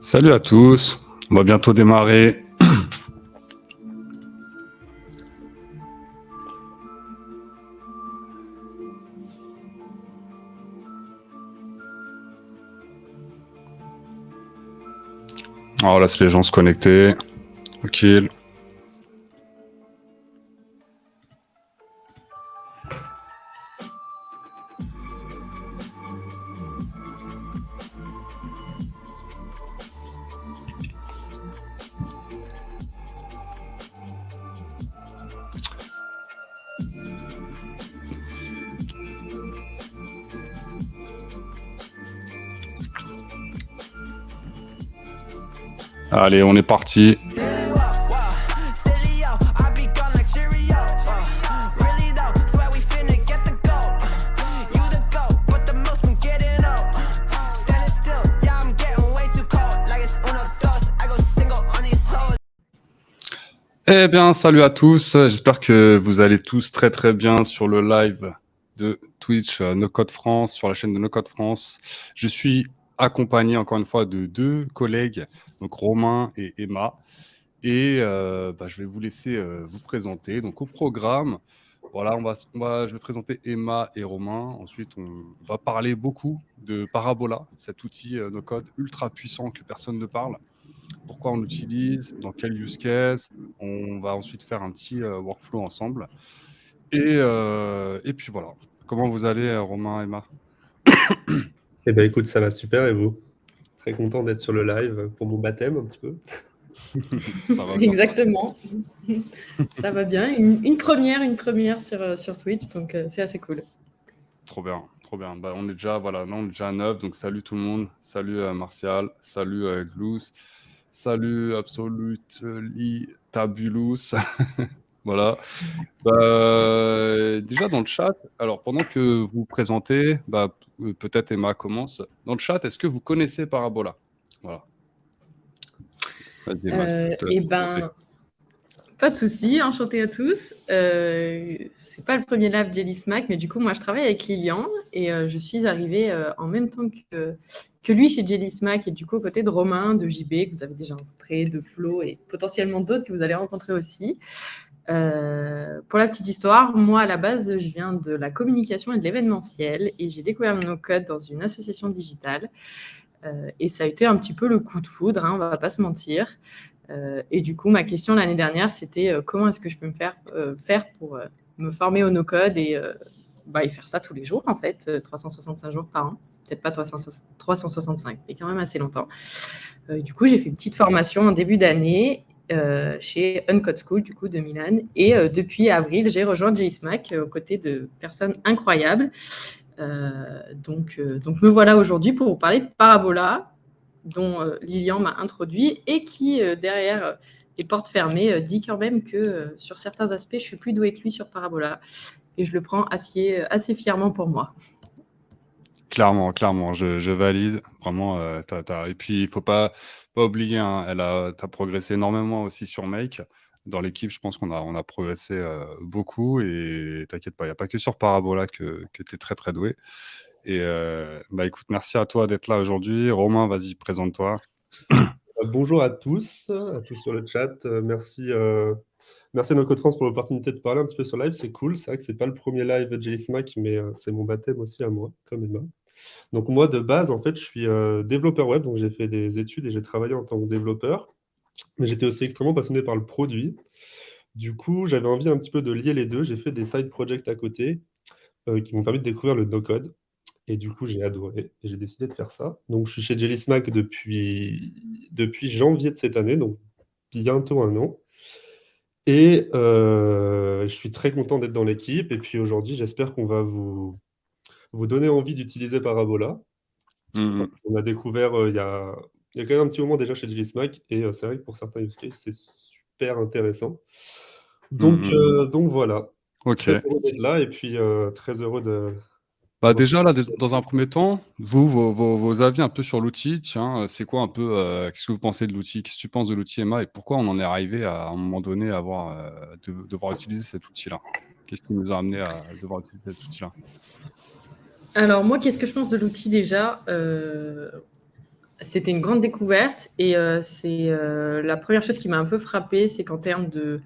Salut à tous, on va bientôt démarrer. Alors laisse les gens se connecter, tranquille. Allez, on est parti. Eh bien, salut à tous. J'espère que vous allez tous très très bien sur le live de Twitch No Code France, sur la chaîne de No Code France. Je suis accompagné encore une fois de deux collègues, donc Romain et Emma. Et je vais vous laisser vous présenter. Donc au programme, voilà, je vais présenter Emma et Romain. Ensuite, on va parler beaucoup de Parabola, cet outil no code ultra puissant que personne ne parle. Pourquoi on l'utilise, dans quel use case. On va ensuite faire un petit workflow ensemble. Et puis voilà. Comment vous allez, Romain, Emma? Eh ben écoute, ça va super et vous? Très content d'être sur le live pour mon baptême un petit peu. Ça va bien. Exactement. Ça va bien. Une première sur Twitch, donc c'est assez cool. Trop bien, trop bien. Bah, on est déjà, voilà, non, on est déjà à 9, donc salut tout le monde. Salut Martial, salut Glous, salut Absolutely Tabulous. Voilà. Déjà dans le chat, alors pendant que vous vous présentez, peut-être Emma commence. Dans le chat, est-ce que vous connaissez Parabola? Voilà. Vas-y, Emma, Eh ben, pas de souci, enchanté à tous. C'est pas le premier live Jelly Smack, mais du coup, moi, je travaille avec Lilian et je suis arrivée en même temps que lui chez Jelly Smack et du coup, aux côtés de Romain, de JB, que vous avez déjà rencontré, de Flo et potentiellement d'autres que vous allez rencontrer aussi. Pour la petite histoire, moi, à la base, je viens de la communication et de l'événementiel et j'ai découvert le no-code dans une association digitale. Et ça a été un petit peu le coup de foudre, hein, on ne va pas se mentir. Et du coup, ma question l'année dernière, c'était comment est-ce que je peux me faire pour me former au no-code et faire ça tous les jours, en fait, 365 jours par an. Peut-être pas 365, mais quand même assez longtemps. Du coup, j'ai fait une petite formation en début d'année chez Uncode School, du coup, de Milan. Et depuis avril, j'ai rejoint JSmack aux côtés de personnes incroyables. Donc, me voilà aujourd'hui pour vous parler de Parabola, dont Lilian m'a introduit et qui, derrière les portes fermées, dit quand même que sur certains aspects, je suis plus douée que lui sur Parabola. Et je le prends assez fièrement pour moi. Clairement, je valide. Vraiment, et puis il faut pas oublier, hein, t'as progressé énormément aussi sur Make. Dans l'équipe, je pense on a progressé beaucoup. Et t'inquiète pas, il n'y a pas que sur Parabola que tu es très très doué. Et écoute, merci à toi d'être là aujourd'hui. Romain, vas-y, présente-toi. Bonjour à tous sur le chat. Merci à No Code France pour l'opportunité de parler un petit peu sur live. C'est cool. C'est vrai que c'est pas le premier live de Jelly Smack, mais c'est mon baptême aussi à moi, comme Emma. Donc moi, de base, en fait, je suis développeur web. Donc j'ai fait des études et j'ai travaillé en tant que développeur. Mais j'étais aussi extrêmement passionné par le produit. Du coup, j'avais envie un petit peu de lier les deux. J'ai fait des side projects à côté qui m'ont permis de découvrir le no-code. Et du coup, j'ai adoré et j'ai décidé de faire ça. Donc, je suis chez Jelly Smack depuis janvier de cette année, donc bientôt un an. Et je suis très content d'être dans l'équipe. Et puis aujourd'hui, j'espère qu'on va vous donner envie d'utiliser Parabola. On a découvert il y a quand même un petit moment déjà chez Jelly Smack. Et c'est vrai que pour certains use cases, c'est super intéressant. Donc voilà. Ok. Très heureux d'être là et puis très heureux de... Déjà, là, dans un premier temps, vos avis un peu sur l'outil, tiens, c'est quoi un peu, qu'est-ce que vous pensez de l'outil? Qu'est-ce que tu penses de l'outil, Emma, et pourquoi on en est arrivé à un moment donné à devoir utiliser cet outil-là? Qu'est-ce qui nous a amené à devoir utiliser cet outil-là? Alors moi, qu'est-ce que je pense de l'outil déjà? C'était une grande découverte et c'est la première chose qui m'a un peu frappée, c'est qu'en termes de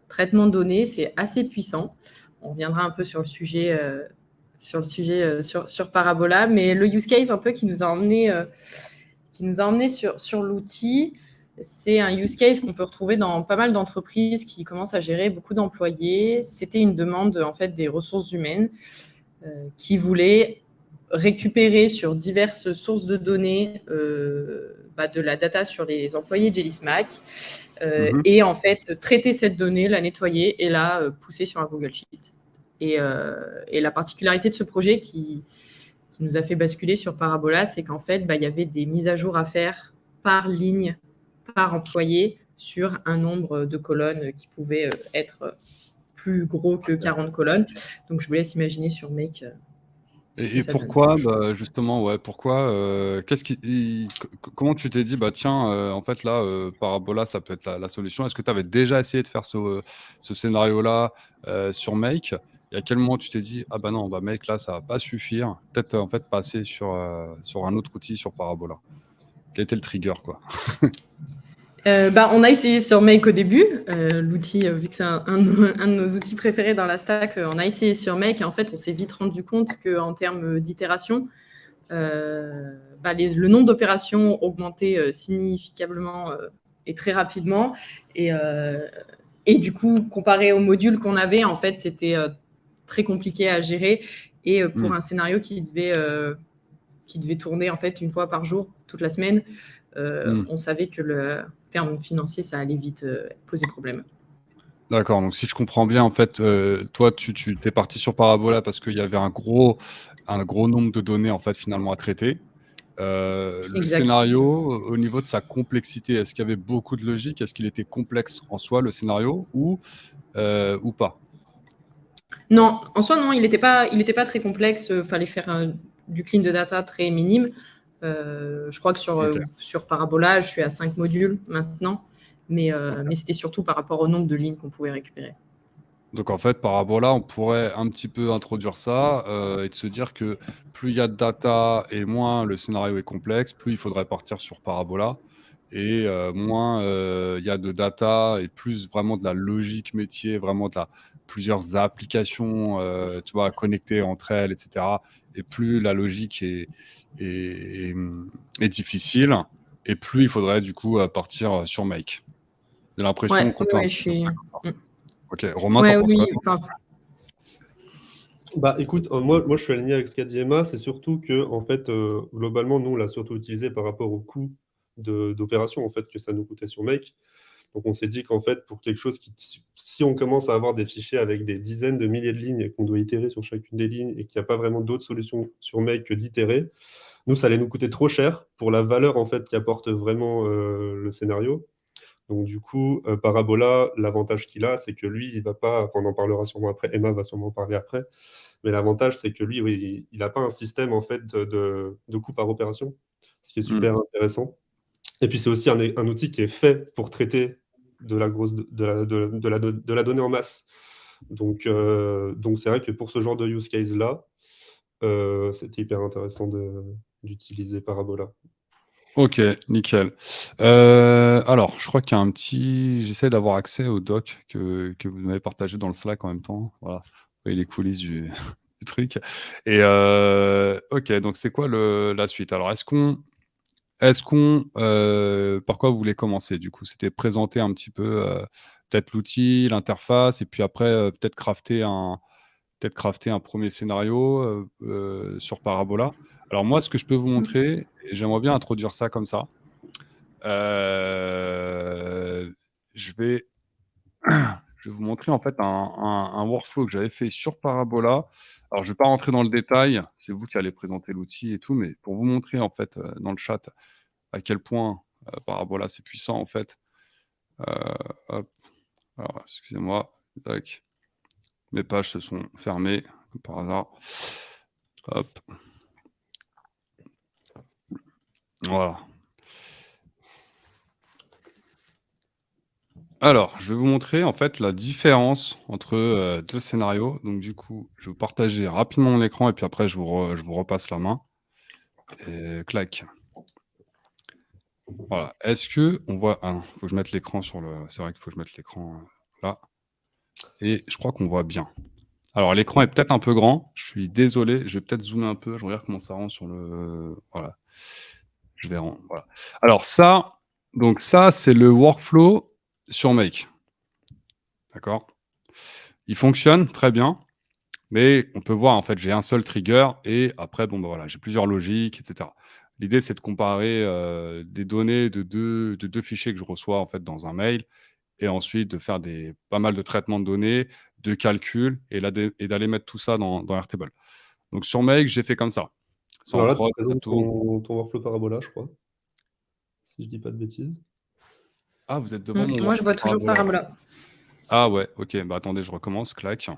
traitement de données, c'est assez puissant. On reviendra un peu sur le sujet, sur Parabola, mais le use case un peu qui nous a emmené sur l'outil, c'est un use case qu'on peut retrouver dans pas mal d'entreprises qui commencent à gérer beaucoup d'employés. C'était une demande en fait des ressources humaines qui voulaient récupérer sur diverses sources de données de la data sur les employés de JellySmack et en fait traiter cette donnée, la nettoyer et la pousser sur un Google Sheet. Et la particularité de ce projet qui nous a fait basculer sur Parabola, c'est qu'en fait, il y avait des mises à jour à faire par ligne, par employé, sur un nombre de colonnes qui pouvait être plus gros que 40 colonnes. Donc, je vous laisse imaginer sur Make. Et pourquoi, justement, comment tu t'es dit, tiens, en fait, là, Parabola, ça peut être la solution. Est-ce que tu avais déjà essayé de faire ce scénario-là sur Make? Et à quel moment tu t'es dit, ah non, Make, là, ça va pas suffire. Peut-être, en fait, passer sur un autre outil, sur Parabola. Quel était le trigger, quoi? On a essayé sur Make au début, l'outil, vu que c'est un de nos outils préférés dans la stack, on a essayé sur Make et en fait, on s'est vite rendu compte qu'en termes d'itération, le nombre d'opérations augmentait significativement et très rapidement. Et du coup, comparé au module qu'on avait, en fait, c'était très compliqué à gérer. Et pour un scénario qui devait tourner en fait une fois par jour, toute la semaine, on savait que le terme financier, ça allait vite poser problème. D'accord, donc si je comprends bien, en fait, toi, tu t'es parti sur Parabola parce qu'il y avait un gros nombre de données, en fait, finalement, à traiter. Le scénario, au niveau de sa complexité, est-ce qu'il y avait beaucoup de logique? Est-ce qu'il était complexe en soi, le scénario, ou pas? Non, en soi, non, il n'était pas très complexe. Il fallait faire du clean de data très minime. Je crois que sur Parabola, je suis à 5 modules maintenant, mais c'était surtout par rapport au nombre de lignes qu'on pouvait récupérer. Donc en fait, Parabola, on pourrait un petit peu introduire ça et de se dire que plus il y a de data et moins le scénario est complexe, plus il faudrait partir sur Parabola. Et moins il y a de data et plus vraiment de la logique métier, vraiment plusieurs applications tu vois, connectées entre elles, etc. Et plus la logique est difficile, et plus il faudrait du coup partir sur Make. J'ai l'impression qu'on peut... je suis... Ok, Romain, t'en penses quoi? Écoute, moi, je suis aligné avec ce qu'a dit Emma. C'est surtout que, en fait, globalement, nous, on l'a surtout utilisé par rapport au coût d'opération en fait, que ça nous coûtait sur Make. Donc, on s'est dit qu'en fait, pour quelque chose si on commence à avoir des fichiers avec des dizaines de milliers de lignes et qu'on doit itérer sur chacune des lignes et qu'il n'y a pas vraiment d'autre solution sur Make que d'itérer, nous, ça allait nous coûter trop cher pour la valeur en fait qu'apporte vraiment le scénario. Donc, du coup, Parabola, l'avantage qu'il a, c'est que lui, il va pas, enfin, on en parlera sûrement après, Emma va sûrement en parler après, mais l'avantage, c'est que lui, oui, il n'a pas un système en fait de coût par opération, ce qui est super intéressant. Et puis, c'est aussi un outil qui est fait pour traiter de la donnée en masse. Donc c'est vrai que pour ce genre de use case-là, c'était hyper intéressant d'utiliser Parabola. Ok, nickel. Alors, je crois qu'il y a un petit... J'essaie d'avoir accès au doc que vous m'avez partagé dans le Slack en même temps. Voilà, vous voyez les coulisses du truc. Et ok, donc c'est quoi la suite? Alors, par quoi vous voulez commencer? Du coup, c'était présenter un petit peu peut-être l'outil, l'interface, et puis après, peut-être crafter un premier scénario sur Parabola. Alors moi, ce que je peux vous montrer, et j'aimerais bien introduire ça comme ça, je vais vous montrer en fait un workflow que j'avais fait sur Parabola. Alors, je ne vais pas rentrer dans le détail, c'est vous qui allez présenter l'outil et tout, mais pour vous montrer en fait dans le chat à quel point Parabola c'est puissant en fait. Hop. Alors, excusez-moi, tac. Mes pages se sont fermées comme par hasard. Hop. Voilà. Alors, je vais vous montrer en fait la différence entre deux scénarios. Donc du coup, je vais vous partager rapidement mon écran et puis après je vous repasse la main. Et clac. Voilà. Est-ce que on voit... Ah non, il faut que je mette l'écran sur le... C'est vrai qu'il faut que je mette l'écran là. Et je crois qu'on voit bien. Alors, l'écran est peut-être un peu grand. Je suis désolé. Je vais peut-être zoomer un peu. Je regarde comment ça rend sur le... Voilà. Je vais rendre... Voilà. Alors, ça, donc ça, c'est le workflow sur Make. D'accord? Il fonctionne très bien. Mais on peut voir, en fait, j'ai un seul trigger et après, bon, bah, voilà, j'ai plusieurs logiques, etc. L'idée, c'est de comparer des données de deux fichiers que je reçois en fait dans un mail et ensuite de faire pas mal de traitements de données, de calculs et d'aller mettre tout ça dans Airtable. Donc sur Make, j'ai fait comme ça. C'est en Alors là, tu prod, ça présentes tourne. ton workflow parabola, je crois, si je dis pas de bêtises. Ah, vous êtes devant mon Moi, je vois workflow toujours parabola. Parabola. Ah ouais, ok. Bah attendez, je recommence. Clac.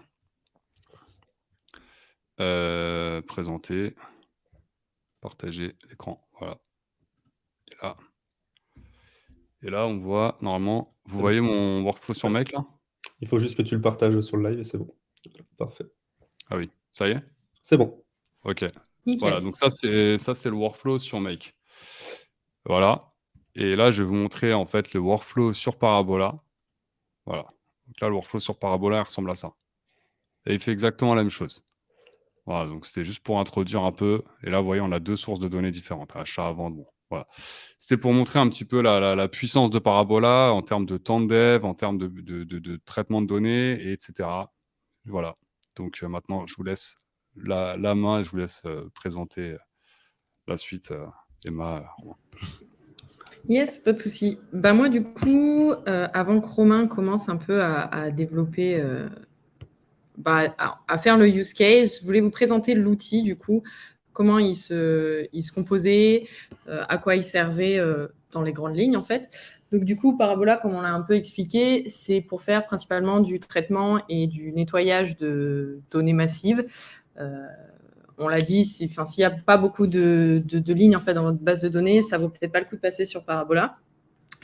Présenter. Partager l'écran. Voilà. Et là. Et là, on voit, normalement, vous voyez mon workflow sur Make, là? Il faut juste que tu le partages sur le live et c'est bon. Parfait. Ah oui, ça y est? C'est bon. OK. Nickel. Voilà, donc ça, c'est le workflow sur Make. Voilà. Et là, je vais vous montrer, en fait, le workflow sur Parabola. Voilà. Donc là, le workflow sur Parabola, il ressemble à ça. Et il fait exactement la même chose. Voilà, donc c'était juste pour introduire un peu. Et là, vous voyez, on a deux sources de données différentes, achat, vente, bon. Voilà. C'était pour montrer un petit peu la puissance de Parabola en termes de temps de dev, en termes de traitement de données, et etc. Voilà. Donc maintenant, je vous laisse la main et je vous laisse présenter la suite, Emma. Romain. Yes, pas de souci. Bah moi, du coup, avant que Romain commence un peu à développer, à faire le use case, je voulais vous présenter l'outil, du coup, comment il se composait, à quoi il servait dans les grandes lignes, en fait. Donc, du coup, Parabola, comme on l'a un peu expliqué, c'est pour faire principalement du traitement et du nettoyage de données massives. On l'a dit, s'il n'y a pas beaucoup de lignes en fait, dans votre base de données, ça ne vaut peut-être pas le coup de passer sur Parabola.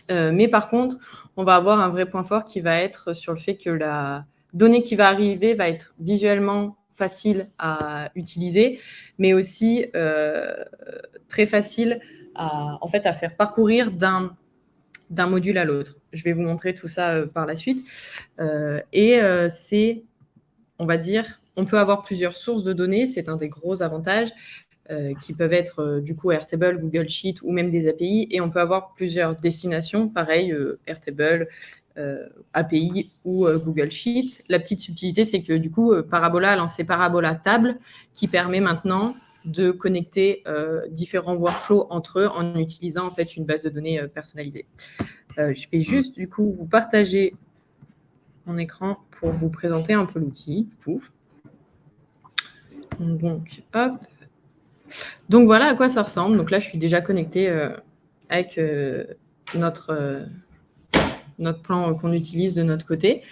Mais par contre, on va avoir un vrai point fort qui va être sur le fait que la donnée qui va arriver va être visuellement facile à utiliser, mais aussi très facile à faire parcourir d'un module à l'autre. Je vais vous montrer tout ça par la suite. C'est, on va dire, on peut avoir plusieurs sources de données, c'est un des gros avantages. Qui peuvent être du coup Airtable, Google Sheet ou même des API. Et on peut avoir plusieurs destinations, pareil, Airtable, API ou Google Sheet. La petite subtilité, c'est que du coup, Parabola a lancé Parabola Table qui permet maintenant de connecter différents workflows entre eux en utilisant en fait une base de données personnalisée. Je vais juste du coup vous partager mon écran pour vous présenter un peu l'outil. Pouf. Donc, hop. Donc voilà à quoi ça ressemble. Donc là, je suis déjà connectée avec notre plan qu'on utilise de notre côté.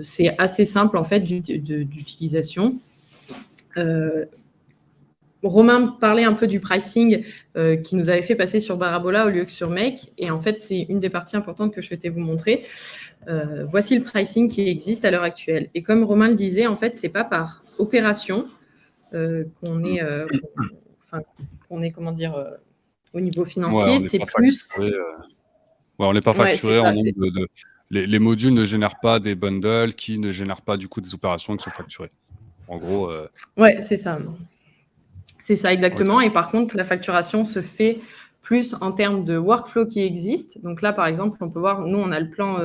C'est assez simple en fait d'utilisation. Romain parlait un peu du pricing qui nous avait fait passer sur Parabola au lieu que sur Make. Et en fait, c'est une des parties importantes que je souhaitais vous montrer. Voici le pricing qui existe à l'heure actuelle. Et comme Romain le disait, en fait, ce n'est pas par opération qu'on est, comment dire, au niveau financier. C'est plus... on n'est pas facturé ça, en nombre de... Les modules ne génèrent pas des bundles qui ne génèrent pas du coup des opérations qui sont facturées. En gros... Ouais, c'est ça. C'est ça, exactement. Okay. Et par contre, la facturation se fait plus en termes de workflow qui existe. Donc là, par exemple, on peut voir, nous, on a le plan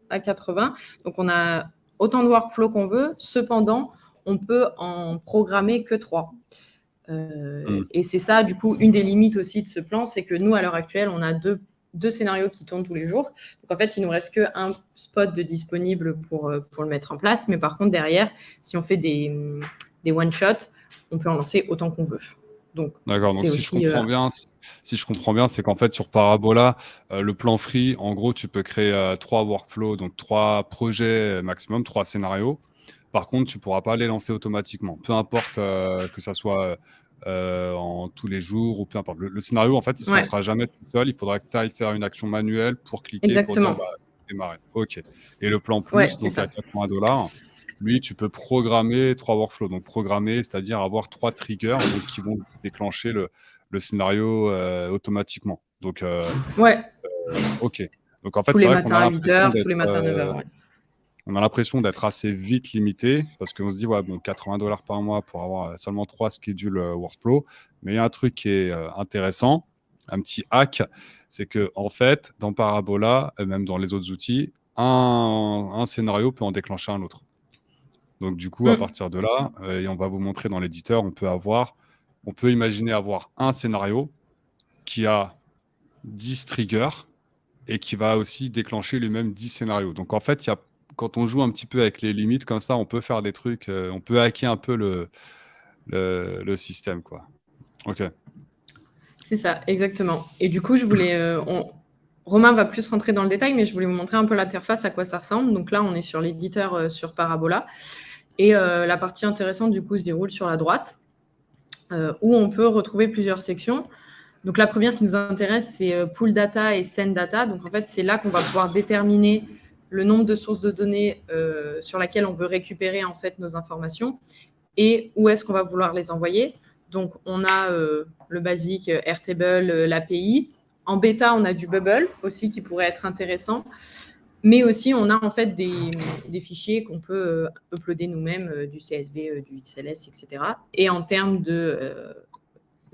A80. Donc, on a autant de workflow qu'on veut. Cependant, on peut en programmer que 3. Et c'est ça, du coup, une des limites aussi de ce plan, c'est que nous, à l'heure actuelle, on a deux scénarios qui tournent tous les jours. Donc, en fait, il ne nous reste qu'un spot de disponible pour le mettre en place. Mais par contre, derrière, si on fait des one-shots, on peut en lancer autant qu'on veut. D'accord, donc si je comprends bien, c'est qu'en fait, sur Parabola, le plan free, en gros, tu peux créer 3 workflows, donc 3 projets maximum, 3 scénarios. Par contre, tu ne pourras pas les lancer automatiquement. Peu importe que ça soit en tous les jours ou peu importe. Le scénario, en fait, il ne se lancera jamais tout seul. Il faudra que tu ailles faire une action manuelle pour cliquer, exactement. pour dire démarrer. OK. Et le plan plus, donc à $80, lui, tu peux programmer 3 workflows. Donc, programmer, c'est-à-dire avoir 3 triggers donc, qui vont déclencher le scénario automatiquement. Donc, Ouais, ok. Donc, en fait, tous c'est les vrai qu'on a matins à 8 l'impression heures, tous les d'être matins à 9 heures. Ouais. on a l'impression d'être assez vite limité parce qu'on se dit, ouais, bon, $80 par mois pour avoir seulement 3 schedules workflow. Mais il y a un truc qui est intéressant, un petit hack, c'est que en fait, dans Parabola, et même dans les autres outils, un scénario peut en déclencher un autre. Donc, du coup, à Mm. partir de là, et on va vous montrer dans l'éditeur, on peut imaginer avoir un scénario qui a 10 triggers et qui va aussi déclencher lui-même 10 scénarios. Donc en fait, quand on joue un petit peu avec les limites comme ça, on peut faire des trucs, on peut hacker un peu le système, quoi. Ok. C'est ça, exactement. Et du coup, Romain va plus rentrer dans le détail, mais je voulais vous montrer un peu l'interface, à quoi ça ressemble. Donc là, on est sur l'éditeur sur Parabola. Et la partie intéressante, du coup, se déroule sur la droite, où on peut retrouver plusieurs sections. Donc la première qui nous intéresse, c'est Pool Data et Send Data. Donc en fait, c'est là qu'on va pouvoir déterminer le nombre de sources de données sur laquelle on veut récupérer en fait nos informations et où est-ce qu'on va vouloir les envoyer. Donc on a le basique Airtable, l'API. En bêta, on a du Bubble aussi qui pourrait être intéressant. Mais aussi, on a en fait des fichiers qu'on peut uploader nous-mêmes, du CSV, du XLS, etc. Et en termes de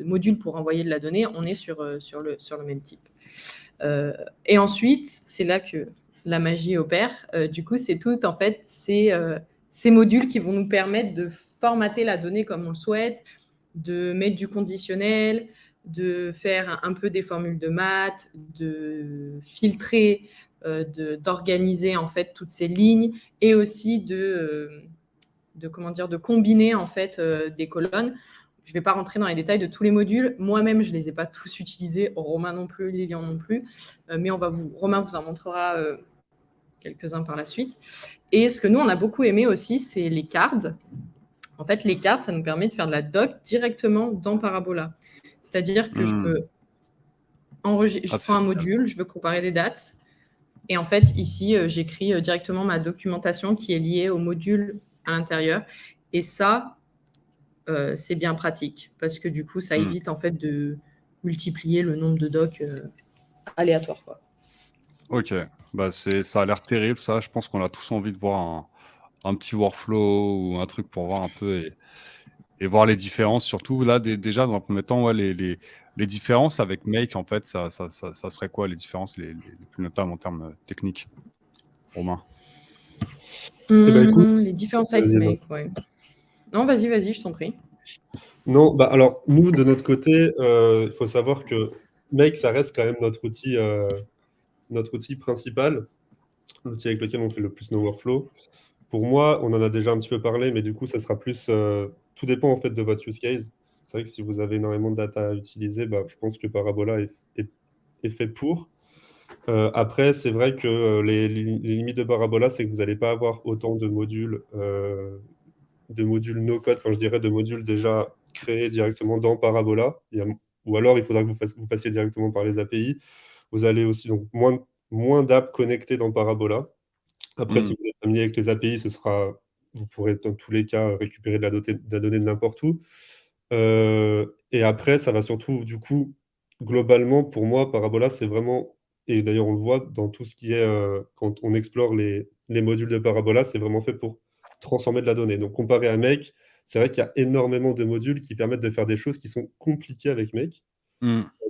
modules pour envoyer de la donnée, on est sur le même type. Et ensuite, c'est là que la magie opère. Du coup, c'est tout, en fait, ces modules qui vont nous permettre de formater la donnée comme on le souhaite, de mettre du conditionnel, de faire un peu des formules de maths, de filtrer, d'organiser en fait toutes ces lignes et aussi de combiner en fait des colonnes. Je ne vais pas rentrer dans les détails de tous les modules. Moi-même, je ne les ai pas tous utilisés. Romain non plus, Lilian non plus. Mais Romain vous en montrera quelques-uns par la suite. Et ce que nous, on a beaucoup aimé aussi, c'est les cards. En fait, les cards, ça nous permet de faire de la doc directement dans Parabola. C'est-à-dire que je prends un module, je veux comparer des dates. Et en fait, ici, j'écris directement ma documentation qui est liée au module à l'intérieur. Et ça, c'est bien pratique parce que du coup, ça évite en fait de multiplier le nombre de docs aléatoires, quoi. Ok. Bah, ça a l'air terrible, ça. Je pense qu'on a tous envie de voir un petit workflow ou un truc pour voir un peu et voir les différences. Surtout là, déjà, dans un premier temps, ouais, les différences avec Make, en fait, ça serait quoi les différences les plus notables en termes techniques, Romain? Eh ben, écoute, Les différences avec Make, ouais. Non, vas-y, je t'en prie. Non, bah alors nous, de notre côté, il faut savoir que Make, ça reste quand même notre outil principal, l'outil avec lequel on fait le plus nos workflows. Pour moi, on en a déjà un petit peu parlé, mais du coup, ça sera plus. Tout dépend en fait de votre use case. C'est vrai que si vous avez énormément de data à utiliser, bah, je pense que Parabola est fait pour. Après, c'est vrai que les limites de Parabola, c'est que vous n'allez pas avoir autant de modules no-code, enfin je dirais de modules déjà créés directement dans Parabola. Ou alors il faudra que vous passiez directement par les API. Vous allez aussi donc moins d'apps connectées dans Parabola. Après, si vous êtes familier avec les API, vous pourrez dans tous les cas récupérer de la donnée de n'importe où. Et après, ça va surtout, du coup, globalement, pour moi, Parabola, c'est vraiment, et d'ailleurs on le voit dans tout ce qui est, quand on explore les modules de Parabola, c'est vraiment fait pour transformer de la donnée. Donc comparé à Make, c'est vrai qu'il y a énormément de modules qui permettent de faire des choses qui sont compliquées avec Make.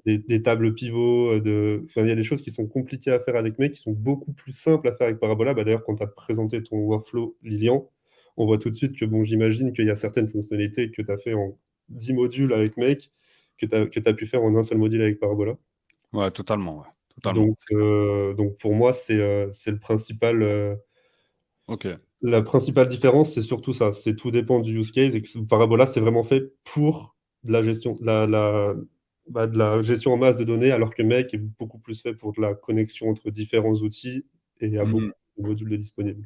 Des tables pivots, enfin, il y a des choses qui sont compliquées à faire avec Make, qui sont beaucoup plus simples à faire avec Parabola. Bah, d'ailleurs, quand tu as présenté ton workflow, Lilian, on voit tout de suite que, bon, j'imagine qu'il y a certaines fonctionnalités que tu as fait en 10 modules avec Make, que tu as pu faire en un seul module avec Parabola. Ouais, totalement. Ouais. Totalement. Donc pour moi, c'est le principal. Ok. La principale différence, c'est surtout ça. C'est tout dépend du use case. Et que Parabola, c'est vraiment fait pour de la gestion, de la gestion en masse de données, alors que Make est beaucoup plus fait pour de la connexion entre différents outils et il y a beaucoup de modules de disponibles.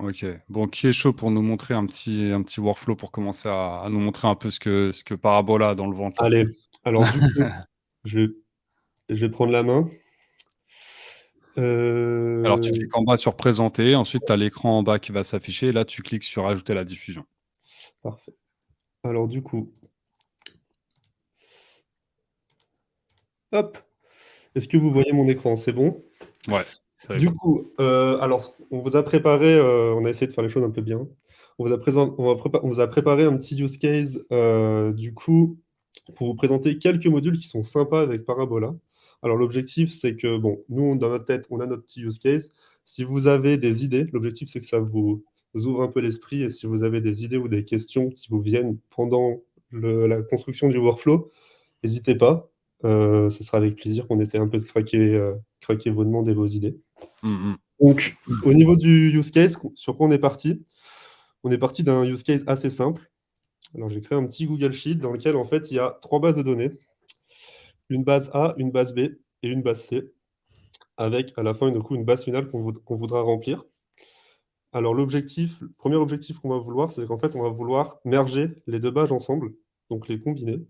Ok. Bon, qui est chaud pour nous montrer un petit workflow pour commencer à nous montrer un peu ce que Parabola a dans le ventre? Allez, alors du coup, je vais prendre la main. Alors, tu cliques en bas sur présenter, ensuite tu as l'écran en bas qui va s'afficher, et là tu cliques sur ajouter la diffusion. Parfait. Alors du coup, hop. Est-ce que vous voyez mon écran? C'est bon? Ouais, ça Du va. coup, alors, on vous a préparé, on a essayé de faire les choses un peu bien. On vous a préparé un petit use case, du coup, pour vous présenter quelques modules qui sont sympas avec Parabola. Alors, l'objectif, c'est que, bon, nous, dans notre tête, on a notre petit use case. Si vous avez des idées, l'objectif, c'est que ça vous ouvre un peu l'esprit. Et si vous avez des idées ou des questions qui vous viennent pendant la construction du workflow, n'hésitez pas. Ce sera avec plaisir qu'on essaie un peu de craquer vos demandes et vos idées. Mhm. Donc, au niveau du use case, sur quoi on est parti? On est parti d'un use case assez simple. Alors, j'ai créé un petit Google Sheet dans lequel, en fait, il y a 3 bases de données. Une base A, une base B et une base C, avec à la fin, du coup, une base finale qu'on voudra remplir. Alors, le premier objectif qu'on va vouloir, c'est qu'en fait, on va vouloir merger les 2 bases ensemble, donc les combiner.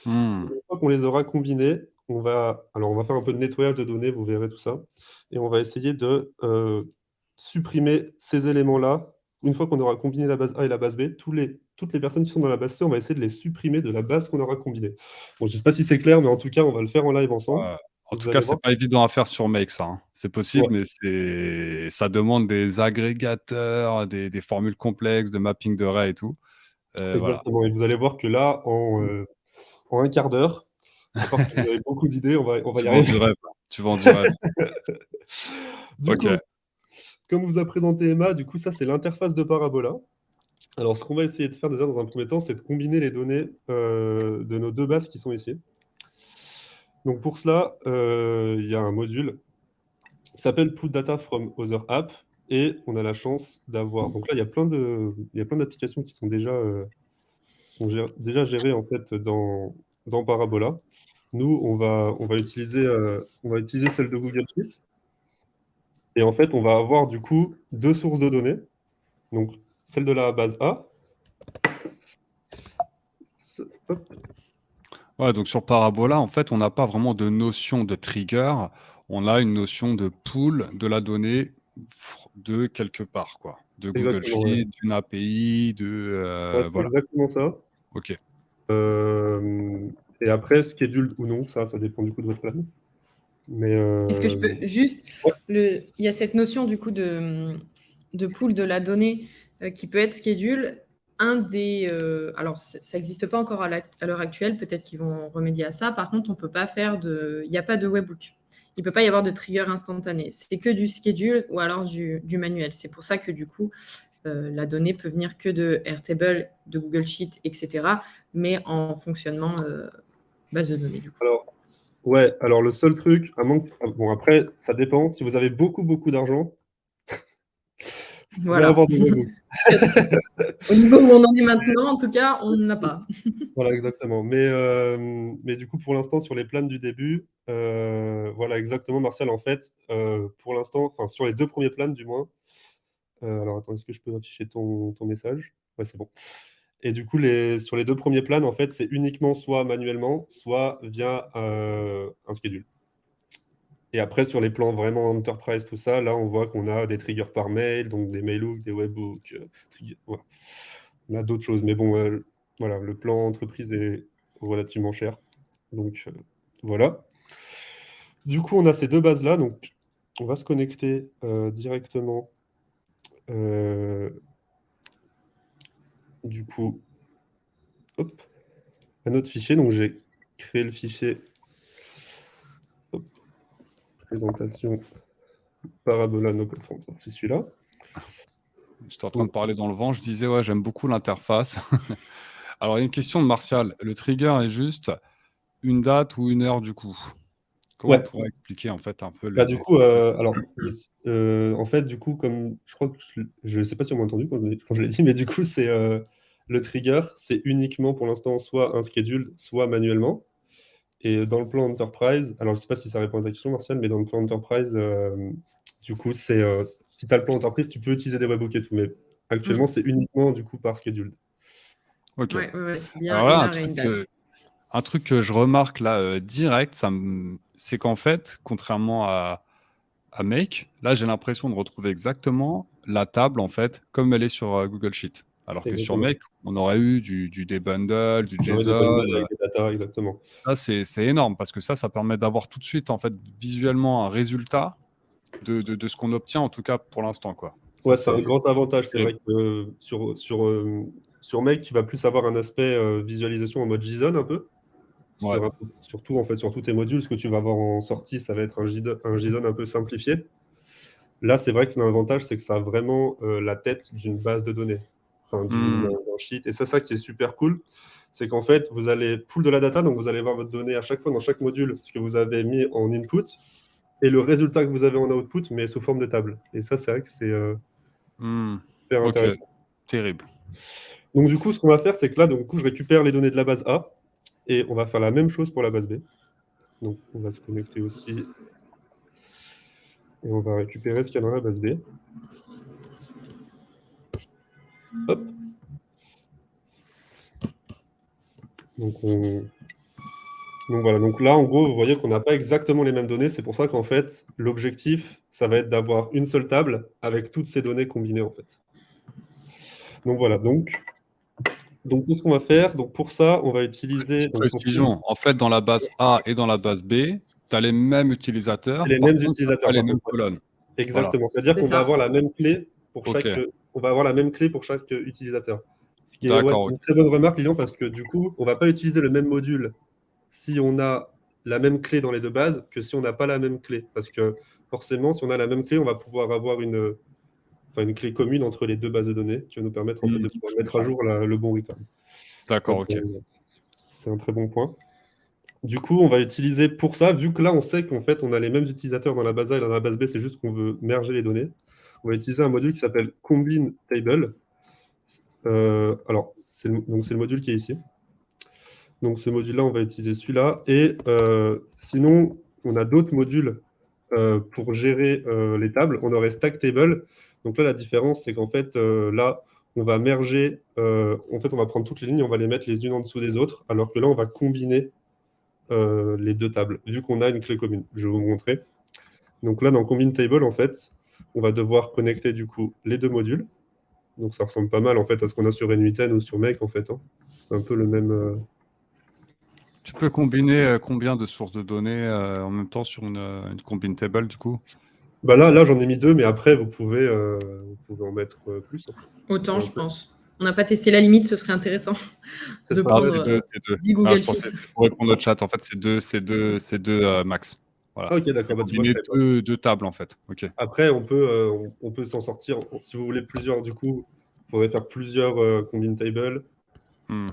Mhm. Une fois qu'on les aura combinés, on va faire un peu de nettoyage de données, vous verrez tout ça, et on va essayer de, supprimer ces éléments-là. Une fois qu'on aura combiné la base A et la base B, toutes les personnes qui sont dans la base C, on va essayer de les supprimer de la base qu'on aura combinée. Bon, je ne sais pas si c'est clair, mais en tout cas, on va le faire en live ensemble. En Vous tout cas, allez c'est voir. pas évident à faire sur Make, ça, hein. C'est possible, Ouais, mais ça demande des agrégateurs, des formules complexes, de mapping de raies et tout. Voilà. exactement, et vous allez voir que là, en un quart d'heure, à part si vous avez beaucoup d'idées, on va y Tu vends arriver. du rêve, là. Tu vends du rêve. Du Ok. coup, comme vous a présenté Emma, du coup, ça, c'est l'interface de Parabola. Alors, ce qu'on va essayer de faire déjà dans un premier temps, c'est de combiner les données de nos 2 bases qui sont ici. Donc, pour cela, il y a un module qui s'appelle Put Data from Other App et on a la chance d'avoir. Donc là, il y a plein d'applications qui sont déjà gérées en fait dans Parabola. Nous, on va utiliser celle de Google Sheet et en fait, on va avoir du coup 2 sources de données. Donc, celle de la base A. Hop. Ouais, donc sur Parabola, en fait, on n'a pas vraiment de notion de trigger. On a une notion de pool de la donnée de quelque part, quoi. De Google Exactement, ouais. Sheet, d'une API, Ouais, c'est voilà. exactement ça. Ok. Et après, scheduled ou non, ça dépend du coup de votre plan. Mais Est-ce que je peux juste. ouais, Il y a cette notion du coup de pool de la donnée qui peut être schedule. Alors, ça n'existe pas encore à l'heure actuelle, peut-être qu'ils vont remédier à ça. Par contre, on peut pas faire il n'y a pas de webhook. Il ne peut pas y avoir de trigger instantané. C'est que du schedule ou alors du manuel. C'est pour ça que du coup, la donnée peut venir que de Airtable, de Google Sheet, etc. Mais en fonctionnement base de données du coup. alors, ouais, alors le seul truc, bon après, ça dépend. Si vous avez beaucoup, beaucoup d'argent, vous pouvez Voilà. avoir des webhooks. Au niveau où on en est maintenant, en tout cas, on n'a pas. Voilà, exactement. Mais du coup, pour l'instant, sur les plans du début, voilà, exactement, Martial, en fait, pour l'instant, enfin, sur les 2 premiers plans, du moins. Alors, attends, est-ce que je peux afficher ton message? Ouais, c'est bon. Et du coup, sur les 2 premiers plans, en fait, c'est uniquement soit manuellement, soit via un schedule. Et après, sur les plans vraiment enterprise, tout ça, là, on voit qu'on a des triggers par mail, donc des mailhooks, des webhooks, voilà. On a d'autres choses. Mais bon, voilà, le plan entreprise est relativement cher. Donc, voilà. Du coup, on a ces 2 bases-là. Donc, on va se connecter directement. Du coup, hop, à notre fichier. Donc, j'ai créé le fichier. Hop, présentation Parabola no code front. C'est celui-là. J'étais en train Donc, de parler dans le vent. Je disais, ouais, j'aime beaucoup l'interface. Alors, il y a une question de Martial. Le trigger est juste une date ou une heure du coup. Comment on ouais. pourrait expliquer en fait un peu Bah, du coup, alors, en fait, du coup, comme je crois que je ne sais pas si on m'a entendu quand je l'ai dit, mais du coup, c'est le trigger, c'est uniquement pour l'instant soit un schedule, soit manuellement. Et dans le plan Enterprise, alors je ne sais pas si ça répond à ta question, Martial, mais dans le plan Enterprise, du coup, si tu as le plan Enterprise, tu peux utiliser des webhooks et tout, mais actuellement, c'est uniquement du coup par schedule. Ok. Ouais, c'est bien Alors là, une heure et une date. un truc que je remarque là direct, c'est qu'en fait, contrairement à Make, là j'ai l'impression de retrouver exactement la table en fait comme elle est sur Google Sheet. Alors que sur Exactement. Make, on aurait eu du debundle, du On aurait des JSON. bundles avec des data, exactement. Ça, c'est énorme parce que ça permet d'avoir tout de suite, en fait, visuellement un résultat de ce qu'on obtient, en tout cas pour l'instant, quoi. Ça, Ouais, c'est un grand avantage. C'est vrai terrible. que sur Make, tu vas plus avoir un aspect visualisation en mode JSON un peu. Ouais. Surtout en fait, sur tous tes modules, ce que tu vas avoir en sortie, ça va être un JSON un peu simplifié. Là, c'est vrai que c'est un avantage, c'est que ça a vraiment la tête d'une base de données, enfin, d'un sheet. Et c'est ça qui est super cool, c'est qu'en fait, vous allez pool de la data, donc vous allez voir votre donnée à chaque fois dans chaque module, ce que vous avez mis en input, et le résultat que vous avez en output, mais sous forme de table. Et ça, c'est vrai que c'est super Ok, intéressant. terrible. Donc du coup, ce qu'on va faire, c'est que là, donc, du coup, je récupère les données de la base A, et on va faire la même chose pour la base B. Donc on va se connecter aussi, et on va récupérer ce qu'il y a dans la base B. Hop. Donc voilà, donc là, en gros, vous voyez qu'on n'a pas exactement les mêmes données. C'est pour ça qu'en fait, l'objectif, ça va être d'avoir une seule table avec toutes ces données combinées, en fait. Donc voilà, donc qu'est-ce qu'on va faire? Donc pour ça, on va utiliser... Petite précision, en fait, dans la base A et dans la base B, tu as les mêmes utilisateurs, les par mêmes contre, tu utilisateurs, pas les par mêmes contre. colonnes. Exactement. C'est-à-dire C'est qu'on va ça. avoir la même clé pour Ok. chaque... On va avoir la même clé pour chaque utilisateur. Ce qui est, D'accord, c'est ok. une très bonne remarque, Lilian, parce que du coup, on ne va pas utiliser le même module si on a la même clé dans les deux bases que si on n'a pas la même clé. Parce que forcément, si on a la même clé, on va pouvoir avoir une clé commune entre les deux bases de données qui va nous permettre en fait, de pouvoir Je mettre à comprends. jour le bon return. D'accord, Ça, ok. c'est un très bon point. Du coup, on va utiliser pour ça, vu que là, on sait qu'en fait, on a les mêmes utilisateurs dans la base A et dans la base B, c'est juste qu'on veut merger les données. On va utiliser un module qui s'appelle Combine Table. Alors, c'est le module qui est ici. Donc, ce module-là, on va utiliser celui-là. Et sinon, on a d'autres modules pour gérer les tables. On aurait Stack Table. Donc là, la différence, c'est qu'en fait, là, on va merger, en fait, on va prendre toutes les lignes, on va les mettre les unes en dessous des autres, alors que là, on va combiner les deux tables, vu qu'on a une clé commune. Je vais vous montrer. Donc là, dans Combine Table, en fait, on va devoir connecter du coup les deux modules. Donc ça ressemble pas mal en fait à ce qu'on a sur NU10 ou sur Make en fait. Hein. C'est un peu le même. Tu peux combiner combien de sources de données en même temps sur une combine table, du coup? Bah là j'en ai mis deux, mais après vous pouvez en mettre plus. Hein. Autant, je pense. On n'a pas testé la limite, ce serait intéressant de Ah, prendre c'est deux. 10 Ah, Google je pensais, Sheets. pour répondre au chat, en fait, c'est deux max. Voilà. Ah ok, Tu d'accord, peux bah, tu vois, je combiner savais pas. deux tables, en fait. Ok. Après, on peut s'en sortir. Si vous voulez plusieurs, du coup, il faudrait faire plusieurs combine table Hmm.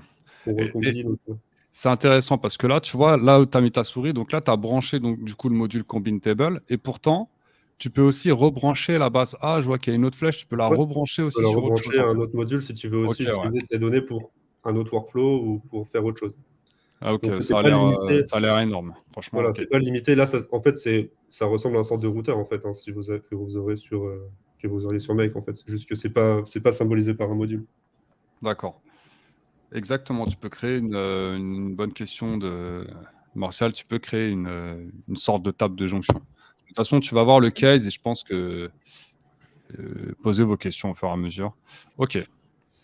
qu'on Et recombine. c'est intéressant parce que là, tu vois, là où tu as mis ta souris, donc là, tu as branché donc, du coup, le module Combine Table. Et pourtant, tu peux aussi rebrancher la base A. Je vois qu'il y a une autre flèche. Tu peux la Ouais, rebrancher tu peux aussi la sur autre chose, rebrancher à en un fait. autre module si tu veux aussi Ok, ouais. utiliser tes données pour un autre workflow ou pour faire autre chose. Ah, ok, Donc, c'est pas limité. ça a l'air énorme. Franchement, Voilà, ok. c'est pas limité. Là, en fait, ça ressemble à un sorte de routeur, en fait, hein, si vous que vous aurez que vous auriez sur Make, en fait. C'est juste que c'est pas symbolisé par un module. D'accord. Exactement. Tu peux créer une bonne question de Martial. Tu peux créer une sorte de table de jonction. De toute façon, tu vas voir le case et je pense que posez vos questions au fur et à mesure. Ok.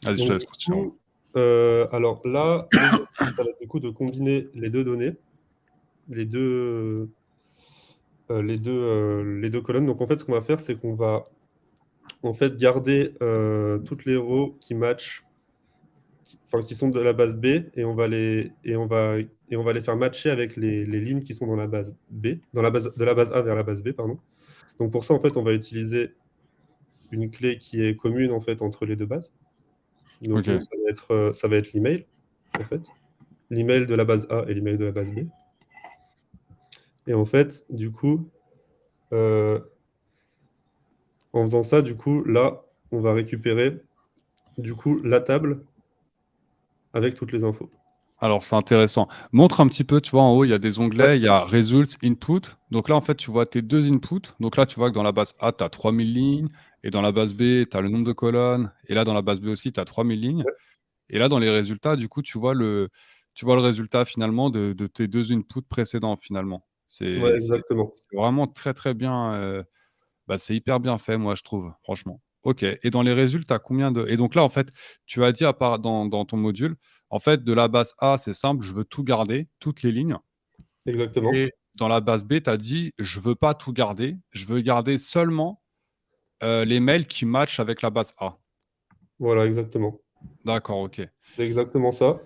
Vas-y, je te Donc, laisse du continuer. coup, alors là, l'objectif, ça va être du coup de combiner les deux données, les deux, les deux colonnes. Donc, en fait, ce qu'on va faire, c'est qu'on va en fait garder toutes les rows qui matchent, enfin, qui sont de la base B, et on va les faire matcher avec les lignes qui sont dans la base B, de la base A vers la base B, pardon. Donc pour ça, en fait, on va utiliser une clé qui est commune en fait entre les deux bases. Donc Ok. ça va être l'email, en fait. L'email de la base A et l'email de la base B. Et en fait, du coup, en faisant ça, du coup, là, on va récupérer du coup la table avec toutes les infos. Alors, c'est intéressant. Montre un petit peu, tu vois, en haut, il y a des Ouais, onglets, il y a Results, Input. Donc là, en fait, tu vois tes deux inputs. Donc là, tu vois que dans la base A, tu as 3000 lignes. Et dans la base B, tu as le nombre de colonnes. Et là, dans la base B aussi, tu as 3000 lignes. ouais, Et là, dans les résultats, du coup, tu vois le résultat finalement de tes deux inputs précédents, finalement. ouais, exactement. C'est vraiment très, très bien. Bah, c'est hyper bien fait, moi, je trouve, franchement. Ok. Et dans les résultats, combien de... Et donc là, en fait, tu as dit à part dans ton module, en fait, de la base A, c'est simple, je veux tout garder, toutes les lignes. Exactement. Et dans la base B, tu as dit, je veux pas tout garder, je veux garder seulement les mails qui matchent avec la base A. Voilà, exactement. D'accord, ok. C'est exactement ça.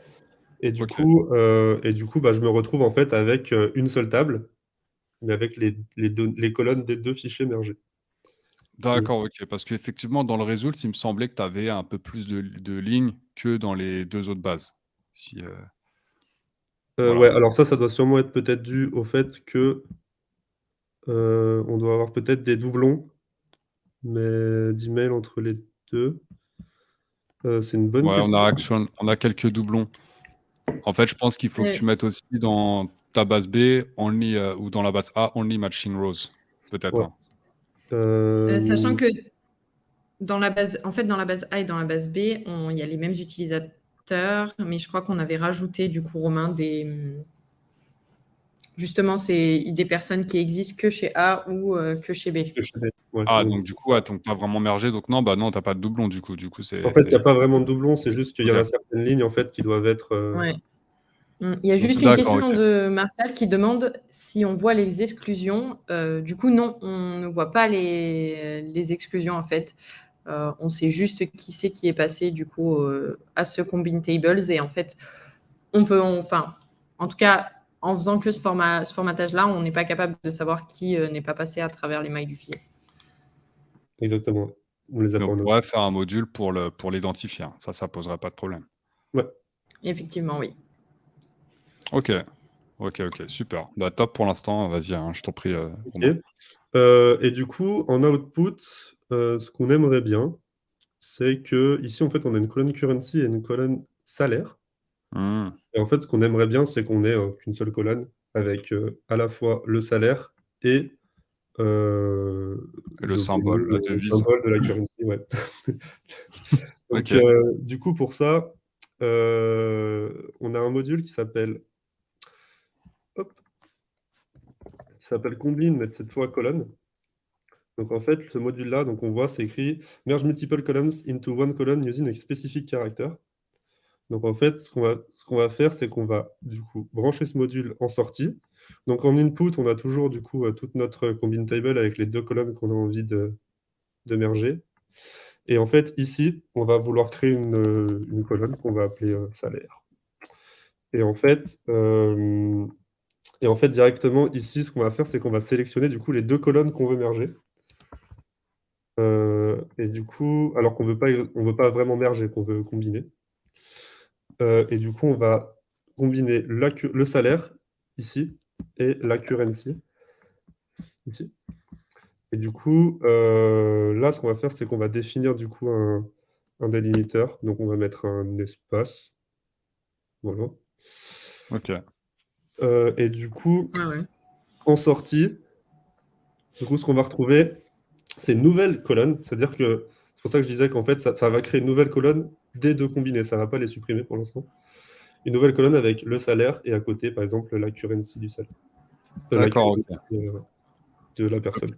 Et du Ok. coup, bah, je me retrouve en fait avec une seule table, mais avec les colonnes des deux fichiers mergés. D'accord, ok. Parce qu'effectivement, dans le result, il me semblait que tu avais un peu plus de lignes que dans les deux autres bases. Si, voilà. Ouais, alors ça doit sûrement être peut-être dû au fait que on doit avoir peut-être des doublons mais d'emails entre les deux. C'est une bonne Ouais, question. on a quelques doublons. En fait, je pense qu'il faut que tu mettes aussi dans ta base B only, ou dans la base A only matching rows. Peut-être. Ouais. Hein. Sachant que dans la base A et dans la base B, il y a les mêmes utilisateurs, mais je crois qu'on avait rajouté du coup, Romain, justement, c'est des personnes qui existent que chez A ou que chez B. Ouais, Ah, donc donc du coup, donc pas vraiment mergé. Donc non, bah non, t'as pas de doublon du coup. en fait, il n'y a pas vraiment de doublon, c'est juste qu'il y en a Ok. certaines lignes en fait qui doivent être. Ouais. Il y a juste une D'accord, question ok. de Martial qui demande si on voit les exclusions. Du coup, non, on ne voit pas les exclusions en fait. On sait juste qui c'est qui est passé du coup à ce combine tables et en fait, en tout cas, en faisant que ce formatage-là, on n'est pas capable de savoir qui n'est pas passé à travers les mailles du filet. Exactement. On les a Mais pas on en note. pourrait faire un module pour l'identifier. Hein. Ça poserait pas de problème. Ouais. Effectivement, oui. Ok, super. Bah top pour l'instant. Vas-y, hein, je t'en prie, Ok. Romain. Et du coup, en output, ce qu'on aimerait bien, c'est que ici, en fait, on a une colonne currency et une colonne salaire. Hmm. Et en fait, ce qu'on aimerait bien, c'est qu'on ait qu'une seule colonne avec à la fois le salaire et Et le j'ai oublié symbole, la le devise. symbole de la currency, ouais. Donc, Ok. du coup, pour ça, on a un module qui s'appelle combine, mais cette fois colonne. Donc en fait, ce module-là, donc on voit, c'est écrit merge multiple columns into one column using a specific character. Donc en fait, ce qu'on va faire, c'est qu'on va du coup brancher ce module en sortie. Donc en input, on a toujours du coup toute notre combine table avec les deux colonnes qu'on a envie de merger. Et en fait, ici, on va vouloir créer une colonne qu'on va appeler salaire. Et en fait, directement ici, ce qu'on va faire, c'est qu'on va sélectionner du coup les deux colonnes qu'on veut merger. Et du coup, alors qu'on veut pas vraiment merger, qu'on veut combiner. Et du coup, on va combiner le salaire, ici, et la currency, ici. Et du coup, là, ce qu'on va faire, c'est qu'on va définir du coup un délimiter. Donc, on va mettre un espace. Voilà. Ok. Et du coup, Ouais. en sortie, du coup, ce qu'on va retrouver, c'est une nouvelle colonne. C'est-à-dire que c'est pour ça que je disais qu'en fait, ça va créer une nouvelle colonne des deux combinés. Ça ne va pas les supprimer pour l'instant. Une nouvelle colonne avec le salaire et à côté, par exemple, la currency du salaire. La D'accord, currency ok. de la personne.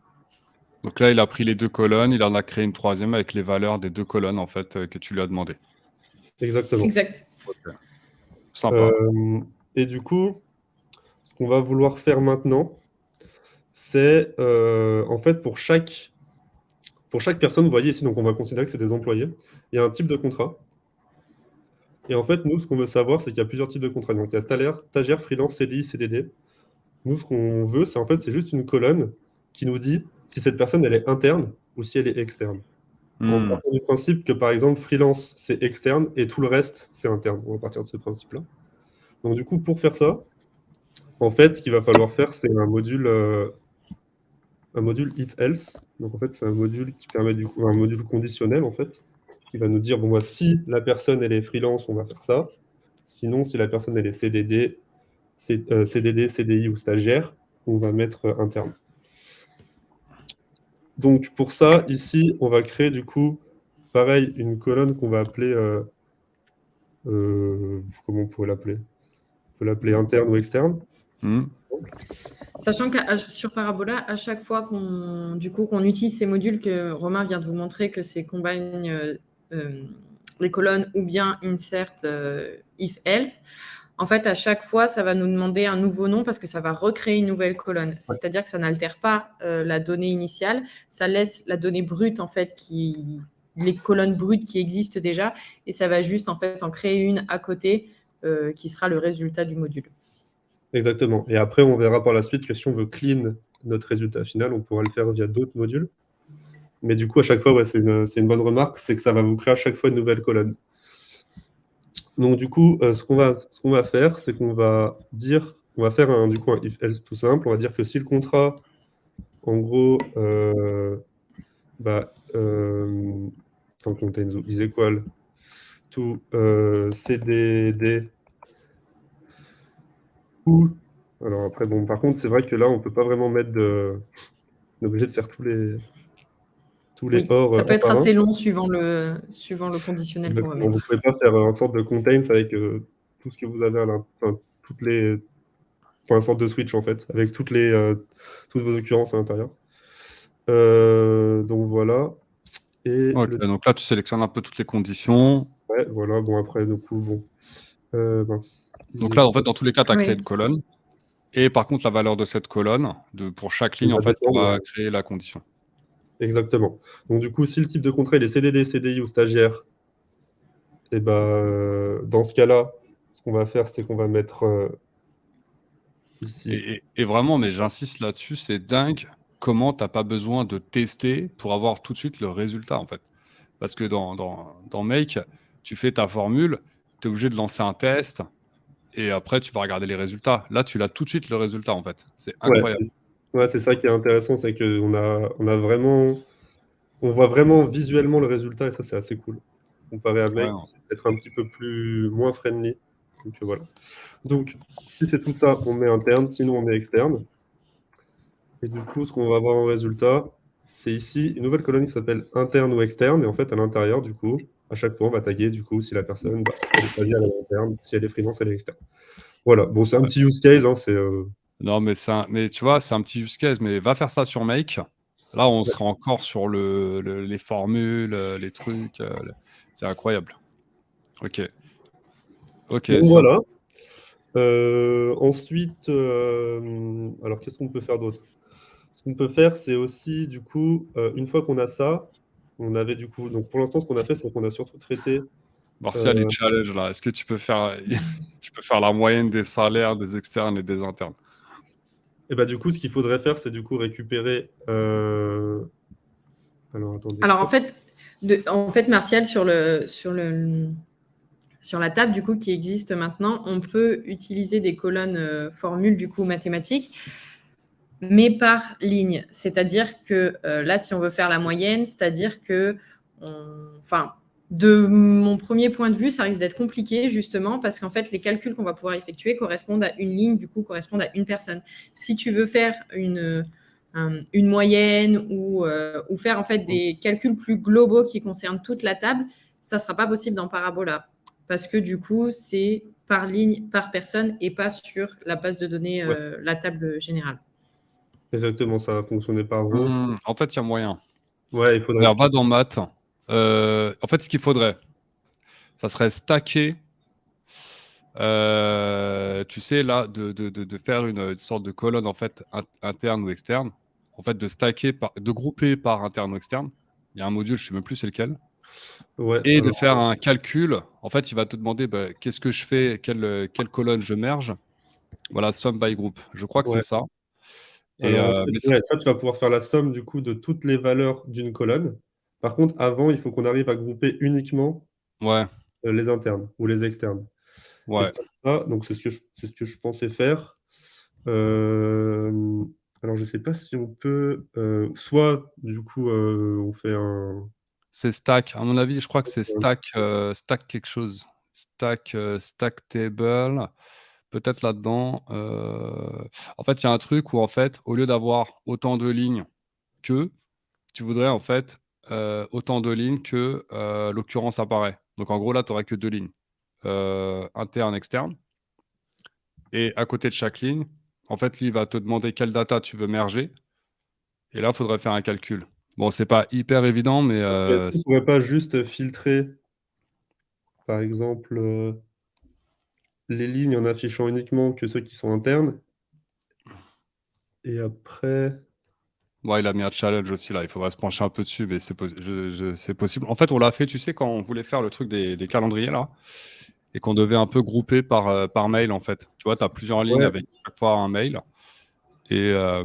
Donc là, il a pris les deux colonnes, il en a créé une troisième avec les valeurs des deux colonnes en fait que tu lui as demandé. Exactement. Exact. Ok. Sympa. Et du coup, ce qu'on va vouloir faire maintenant, c'est en fait pour chaque personne, vous voyez ici, donc on va considérer que c'est des employés, il y a un type de contrat. Et en fait, nous, ce qu'on veut savoir, c'est qu'il y a plusieurs types de contrats. Donc il y a stagiaire, freelance, CDI, CDD. Nous, ce qu'on veut, c'est juste une colonne qui nous dit si cette personne, elle est interne ou si elle est externe. On Hmm. part du principe que, par exemple, freelance, c'est externe et tout le reste, c'est interne. On va partir de ce principe-là. Donc, du coup, pour faire ça, en fait, ce qu'il va falloir faire, c'est un module if else. Donc, en fait, c'est un module qui permet un module conditionnel, en fait, qui va nous dire, bon, si la personne, elle est freelance, on va faire ça. Sinon, si la personne, elle est CDD, CDD, CDI ou stagiaire, on va mettre interne. Donc, pour ça, ici, on va créer, du coup, pareil, une colonne qu'on va appeler... comment on pourrait l'appeler? On peut l'appeler interne ou externe. Hmm. Sachant que sur Parabola, à chaque fois qu'on utilise ces modules que Romain vient de vous montrer, que c'est combine les colonnes ou bien insert if else, en fait, à chaque fois, ça va nous demander un nouveau nom parce que ça va recréer une nouvelle colonne. C'est-à-dire que ça n'altère pas la donnée initiale, ça laisse la donnée brute, en fait, les colonnes brutes qui existent déjà, et ça va juste, en fait, en créer une à côté qui sera le résultat du module. Exactement. Et après, on verra par la suite que si on veut clean notre résultat final, on pourra le faire via d'autres modules. Mais du coup, à chaque fois, ouais, c'est une bonne remarque, c'est que ça va vous créer à chaque fois une nouvelle colonne. Donc du coup, ce qu'on va faire, c'est qu'on va dire, on va faire un if-else tout simple. On va dire que si le contrat, en gros, contains ou is equal to CDD ou... Alors après, bon, par contre, c'est vrai que là, on ne peut pas vraiment mettre de... On est obligé de faire tous les Oui, ors ça peut un être par un. assez long suivant le conditionnel qu'on va Exactement. Vous ne mettre. pouvez pas faire une sorte de contains avec tout ce que vous avez à l'intérieur, une sorte de switch en fait, avec toutes vos occurrences à l'intérieur. Donc voilà. Et Ok, donc là, tu sélectionnes un peu toutes les conditions. ouais, voilà. Bon, après, du coup, bon. Mince. Donc là, en fait, dans tous les cas, tu as créé Oui. une colonne. Et par contre, la valeur de cette colonne, pour chaque ligne, On va en fait, ça descendre, va ouais. créer la condition. Exactement. Donc du coup, si le type de contrat il est CDD, CDI ou stagiaire, et dans ce cas-là, ce qu'on va faire, c'est qu'on va mettre ici. Et vraiment, mais j'insiste là-dessus, c'est dingue comment tu n'as pas besoin de tester pour avoir tout de suite le résultat, en fait. Parce que dans Make, tu fais ta formule, tu es obligé de lancer un test, et après, tu vas regarder les résultats. Là, tu l'as tout de suite le résultat, en fait. C'est Ouais, incroyable. c'est ça qui est intéressant, c'est qu'on on voit vraiment visuellement le résultat et ça, c'est assez cool. Comparé à Ouais, Make, c'est peut-être un petit peu moins friendly. Donc voilà. Donc, si c'est tout ça, on met interne, sinon on met externe. Et du coup, ce qu'on va avoir en résultat, c'est ici une nouvelle colonne qui s'appelle interne ou externe. Et en fait, à l'intérieur, du coup, à chaque fois, on va taguer du coup si la personne, si elle est stagiaire, elle est interne, si elle est freelance, elle est externe. Voilà. Bon, c'est un petit use case. Hein, non, mais tu vois, c'est un petit use case, mais va faire ça sur Make. Là, on sera encore sur les formules, les trucs. C'est incroyable. Ok. Ok, Donc ça. voilà. Ensuite, alors qu'est-ce qu'on peut faire d'autre? Ce qu'on peut faire, c'est aussi, du coup, une fois qu'on a ça, on avait du coup, donc pour l'instant, ce qu'on a fait, c'est qu'on a surtout traité. Martial, les challenges, là. Est-ce que tu peux faire, tu peux faire la moyenne des salaires des externes et des internes? Et bah, du coup, ce qu'il faudrait faire, c'est du coup récupérer. Alors, attendez. Alors Hop. en fait, Martial, sur la table du coup qui existe maintenant, on peut utiliser des colonnes formules du coup mathématiques, mais par ligne. C'est-à-dire que là, si on veut faire la moyenne, c'est-à-dire que, enfin, de mon premier point de vue, ça risque d'être compliqué justement parce qu'en fait, les calculs qu'on va pouvoir effectuer correspondent à une ligne, du coup, correspondent à une personne. Si tu veux faire une moyenne ou faire en fait des calculs plus globaux qui concernent toute la table, ça ne sera pas possible dans Parabola parce que du coup, c'est par ligne, par personne et pas sur la base de données, la table générale. Exactement, ça va fonctionner par rond. En fait, il y a moyen. Ouais, il faudrait. Alors, va dans Math. En fait, ce qu'il faudrait, ça serait stacker. Tu sais, là, de faire une sorte de colonne en fait interne ou externe. En fait, de grouper par interne ou externe. Il y a un module, je ne sais même plus c'est lequel. Ouais, Et de alors, faire un calcul. En fait, il va te demander qu'est-ce que je fais, quelle colonne je merge. Voilà, sum by group. Je crois que c'est ouais. ça. Et, Alors, en fait, mais ouais, ça, tu vas pouvoir faire la somme du coup de toutes les valeurs d'une colonne. Par contre, avant, il faut qu'on arrive à grouper uniquement ouais, les internes ou les externes. Et ouais. pour ça, donc c'est ce que je pensais faire. Euh, alors, je ne sais pas si on peut. Soit, du coup, on fait un. C'est stack. À mon avis, je crois que c'est stack quelque chose. Stack table. Peut-être là-dedans. En fait, il y a un truc où, en fait, au lieu d'avoir autant de lignes que, tu voudrais, en fait, autant de lignes que l'occurrence apparaît. Donc, en gros, là, tu n'aurais que deux lignes. Interne, externe. Et à côté de chaque ligne, En fait, lui, il va te demander quelle data tu veux merger. Et là, il faudrait faire un calcul. Bon, c'est pas hyper évident, mais Est-ce qu'on pourrait pas juste filtrer, par exemple, les lignes en affichant uniquement que ceux qui sont internes? Et après, ouais, il a mis un challenge aussi là. Il faudrait se pencher un peu dessus, mais c'est possible. En fait, on l'a fait, tu sais, quand on voulait faire le truc des calendriers là, et qu'on devait un peu grouper par mail en fait. Tu vois, tu as plusieurs lignes ouais, avec chaque fois un mail. Et, euh,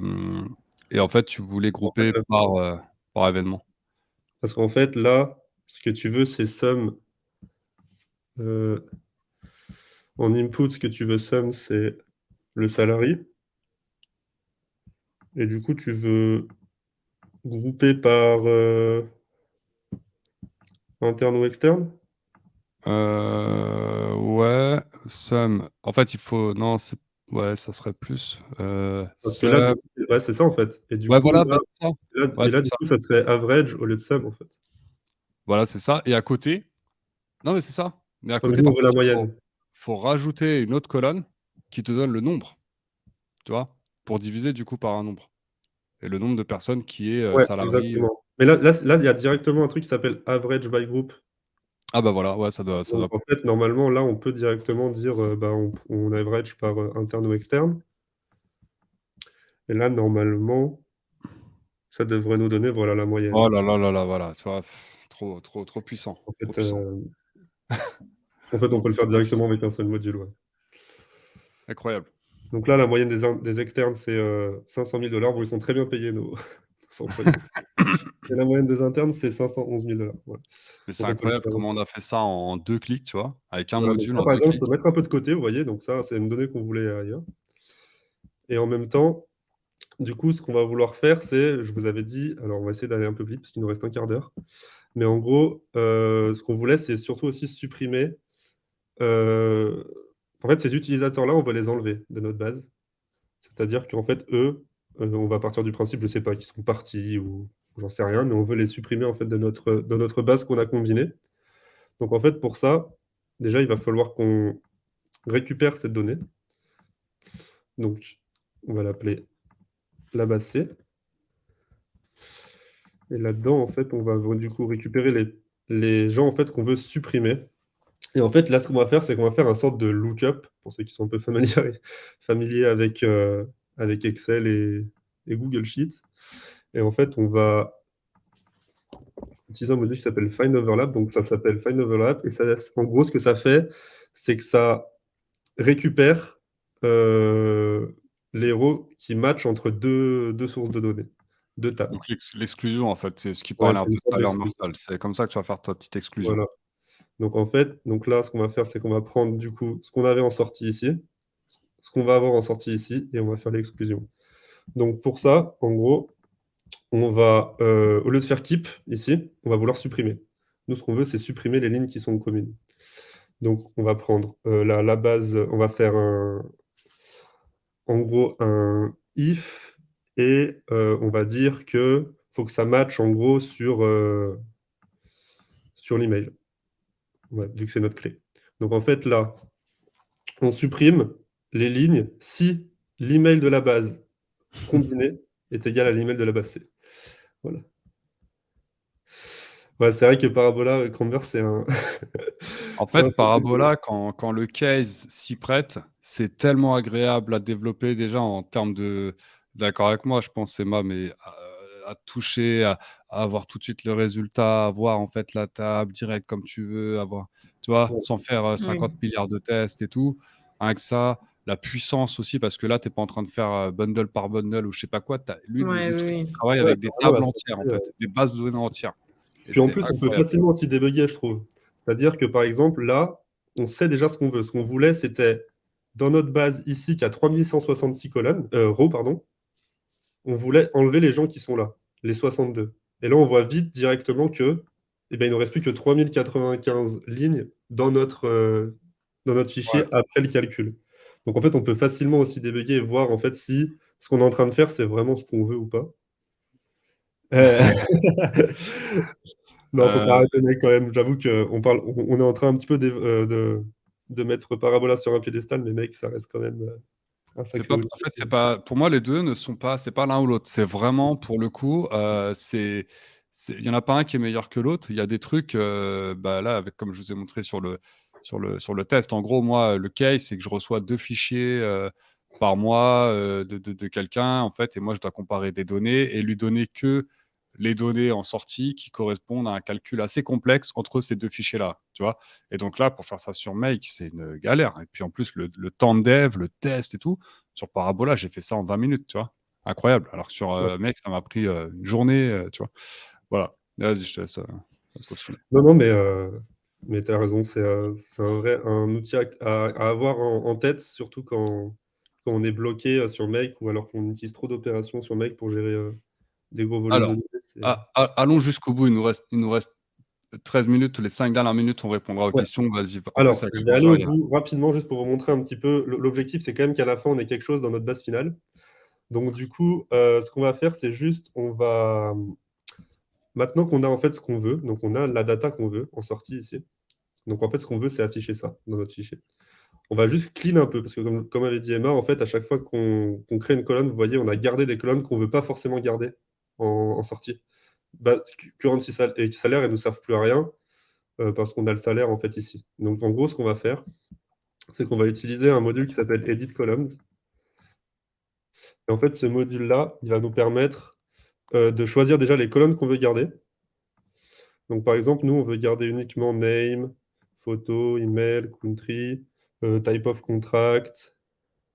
et en fait, tu voulais en fait, grouper ouais, par événement. parce qu'en fait, là, ce que tu veux, c'est sum, heu, en input, ce que tu veux sum, c'est le salary et du coup, tu veux grouper par, interne ou externe? Ouais, sum. En fait, il faut. Non, ouais, ça serait plus. Parce que là, du Sum. coup ouais, c'est ça, en fait et du Ouais, coup, voilà, là bah, c'est ça. Ouais, c'est du ça. coup, ça serait average au lieu de sum, en fait. Voilà, c'est ça. Et à côté, non, mais c'est ça. Mais à Ouais, mais côté, nous, on par veut la contre, moyenne. faut rajouter une autre colonne qui te donne le nombre, tu vois, pour diviser du coup par un nombre. Et le nombre de personnes qui est Ouais, salarié. exactement. Mais là, il y a directement un truc qui s'appelle average by group. Ah bah voilà, ouais, ça doit. Donc en fait, normalement, là, on peut directement dire, bah, on average par, interne ou externe et là, normalement, ça devrait nous donner, voilà, la Oh moyenne. là là là là, voilà, tu vois, trop, trop, trop puissant, En trop fait, puissant, on peut le beaucoup faire trop puissant. directement avec un seul module, ouais. Incroyable. Donc là, la moyenne des externes, c'est, 500 000 $. Bon, ils sont très bien payés nos employés et la moyenne des internes, c'est 511 000 $. Ouais. Mais c'est Donc on peut le incroyable faire comment on aussi. a fait ça en 2 clics, tu vois, avec un Voilà, donc module ça, en par 2 exemple, je peux clics. mettre un peu de côté, vous voyez? Donc ça, c'est une donnée qu'on voulait ailleurs et en même temps, du coup, ce qu'on va vouloir faire, c'est je vous avais dit alors on va essayer d'aller un peu vite parce qu'il nous reste un quart d'heure, mais en gros, ce qu'on voulait, c'est surtout aussi supprimer, heu, en fait, ces utilisateurs-là, on va les enlever de notre base. C'est-à-dire qu'en fait, eux, on va partir du principe, je sais pas, qu'ils sont partis ou j'en sais rien, mais on veut les supprimer, en fait, de notre base qu'on a combinée. Donc en fait, pour ça, déjà, il va falloir qu'on récupère cette donnée. Donc on va l'appeler la base C et là-dedans, en fait, on va du coup récupérer les gens, en fait, qu'on veut supprimer et en fait, là, ce qu'on va faire, c'est qu'on va faire un sorte de lookup, pour ceux qui sont un peu familiers avec Excel et Google Sheets et en fait, on va utiliser un module qui s'appelle Find Overlap, donc ça s'appelle Find Overlap et ça en gros, ce que ça fait, c'est que ça récupère, les rows qui matchent entre deux sources de données, 2 tables. Donc l'exclusion, en fait, c'est ce qui Ouais, parlait un c'est une peu tout sorte à l'heure d'exclusion. Martial. C'est comme ça que tu vas faire ta petite exclusion. Voilà. Donc en fait, donc là, ce qu'on va faire, c'est qu'on va prendre du coup ce qu'on avait en sortie ici, ce qu'on va avoir en sortie ici et on va faire l'exclusion. Donc pour ça, en gros, on va, au lieu de faire keep ici, on va vouloir supprimer. Nous, ce qu'on veut, c'est supprimer les lignes qui sont communes. Donc on va prendre, la base, on va faire en gros un if et on va dire que faut que ça matche en gros sur l'email. Ouais, vu que c'est notre clé. Donc en fait là, on supprime les lignes si l'email de la base combiné est égal à l'email de la base C. Voilà. Ouais, c'est vrai que Parabola, Cranberre, c'est un En c'est un fait, sacré truc. Parabola, quand le case s'y prête, c'est tellement agréable à développer déjà en termes de. D'accord avec moi, je pense, Emma, mais à toucher, à avoir tout de suite le résultat, à voir en fait la table direct comme tu veux, avoir, tu vois, Ouais, sans faire 50 Oui. milliards de tests et tout. Avec ça, la puissance aussi, parce que là, tu n'es pas en train de faire bundle par bundle ou je sais pas quoi. Lui, Ouais, le oui, truc, il oui. travaille ouais, avec des carrément, là, tables ça entières, en fait, fait, des bases de données entières. Et puis en c'est plus, on peut incroyable. facilement anti-débugger, je trouve. C'est-à-dire que, par exemple, là, on sait déjà ce qu'on veut. Ce qu'on voulait, c'était dans notre base ici, qui a 3166 colonnes, rows, pardon, on voulait enlever les gens qui sont là, les 62. Et là, on voit vite directement que, eh ben, il ne nous reste plus que 3095 lignes dans notre fichier Ouais. après le calcul. Donc, en fait, on peut facilement aussi débugger et voir en fait si ce qu'on est en train de faire, c'est vraiment ce qu'on veut ou pas. Euh, Non, faut pas Euh, arrêter mec quand même. J'avoue on est en train un petit peu de mettre Parabola sur un piédestal, mais mec, ça reste quand même, un C'est sacré pas, outil. en fait, c'est pas, pour moi, les deux ne sont pas, c'est pas l'un ou l'autre. C'est vraiment, pour le coup, il y en a pas un qui est meilleur que l'autre. Il y a des trucs, bah là, avec, comme je vous ai montré sur le test. En gros, moi, le case, c'est que je reçois 2 fichiers par mois de quelqu'un, en fait, et moi, je dois comparer des données et lui donner que les données en sortie qui correspondent à un calcul assez complexe entre ces 2 fichiers-là, tu vois. Et donc là, pour faire ça sur Make, c'est une galère. Et puis en plus, le temps de dev, le test et tout, sur Parabola, j'ai fait ça en 20 minutes, tu vois. Incroyable. Alors que sur Ouais. Make, ça m'a pris une journée, tu vois. Voilà. Vas-y, je te laisse continuer. Non, non, mais tu as raison, c'est un outil à avoir en tête, surtout quand on est bloqué sur Make ou alors qu'on utilise trop d'opérations sur Make pour gérer des gros volumes de Alors, données. allons jusqu'au bout. Il nous reste 13 minutes. Les 5 dernières minutes, on répondra aux Ouais. questions. Vas-y. En plus, Alors, avec je le vais aller au curseur, bout rapidement, juste pour vous montrer un petit peu. L'objectif, c'est quand même qu'à la fin, on ait quelque chose dans notre base finale. Donc, du coup, ce qu'on va faire, c'est juste, maintenant qu'on a en fait ce qu'on veut, donc on a la data qu'on veut en sortie ici. Donc, en fait, ce qu'on veut, c'est afficher ça dans notre fichier. On va juste clean un peu, parce que comme avait dit Emma, en fait, à chaque fois qu'on crée une colonne, vous voyez, on a gardé des colonnes qu'on ne veut pas forcément garder en sortie. Bah, currency et salaire, elles ne nous servent plus à rien, parce qu'on a le salaire en fait ici. Donc en gros, ce qu'on va faire, c'est qu'on va utiliser un module qui s'appelle Edit Columns. Et en fait, ce module-là, il va nous permettre de choisir déjà les colonnes qu'on veut garder. Donc par exemple, nous, on veut garder uniquement name, photo, email, country, type of contract.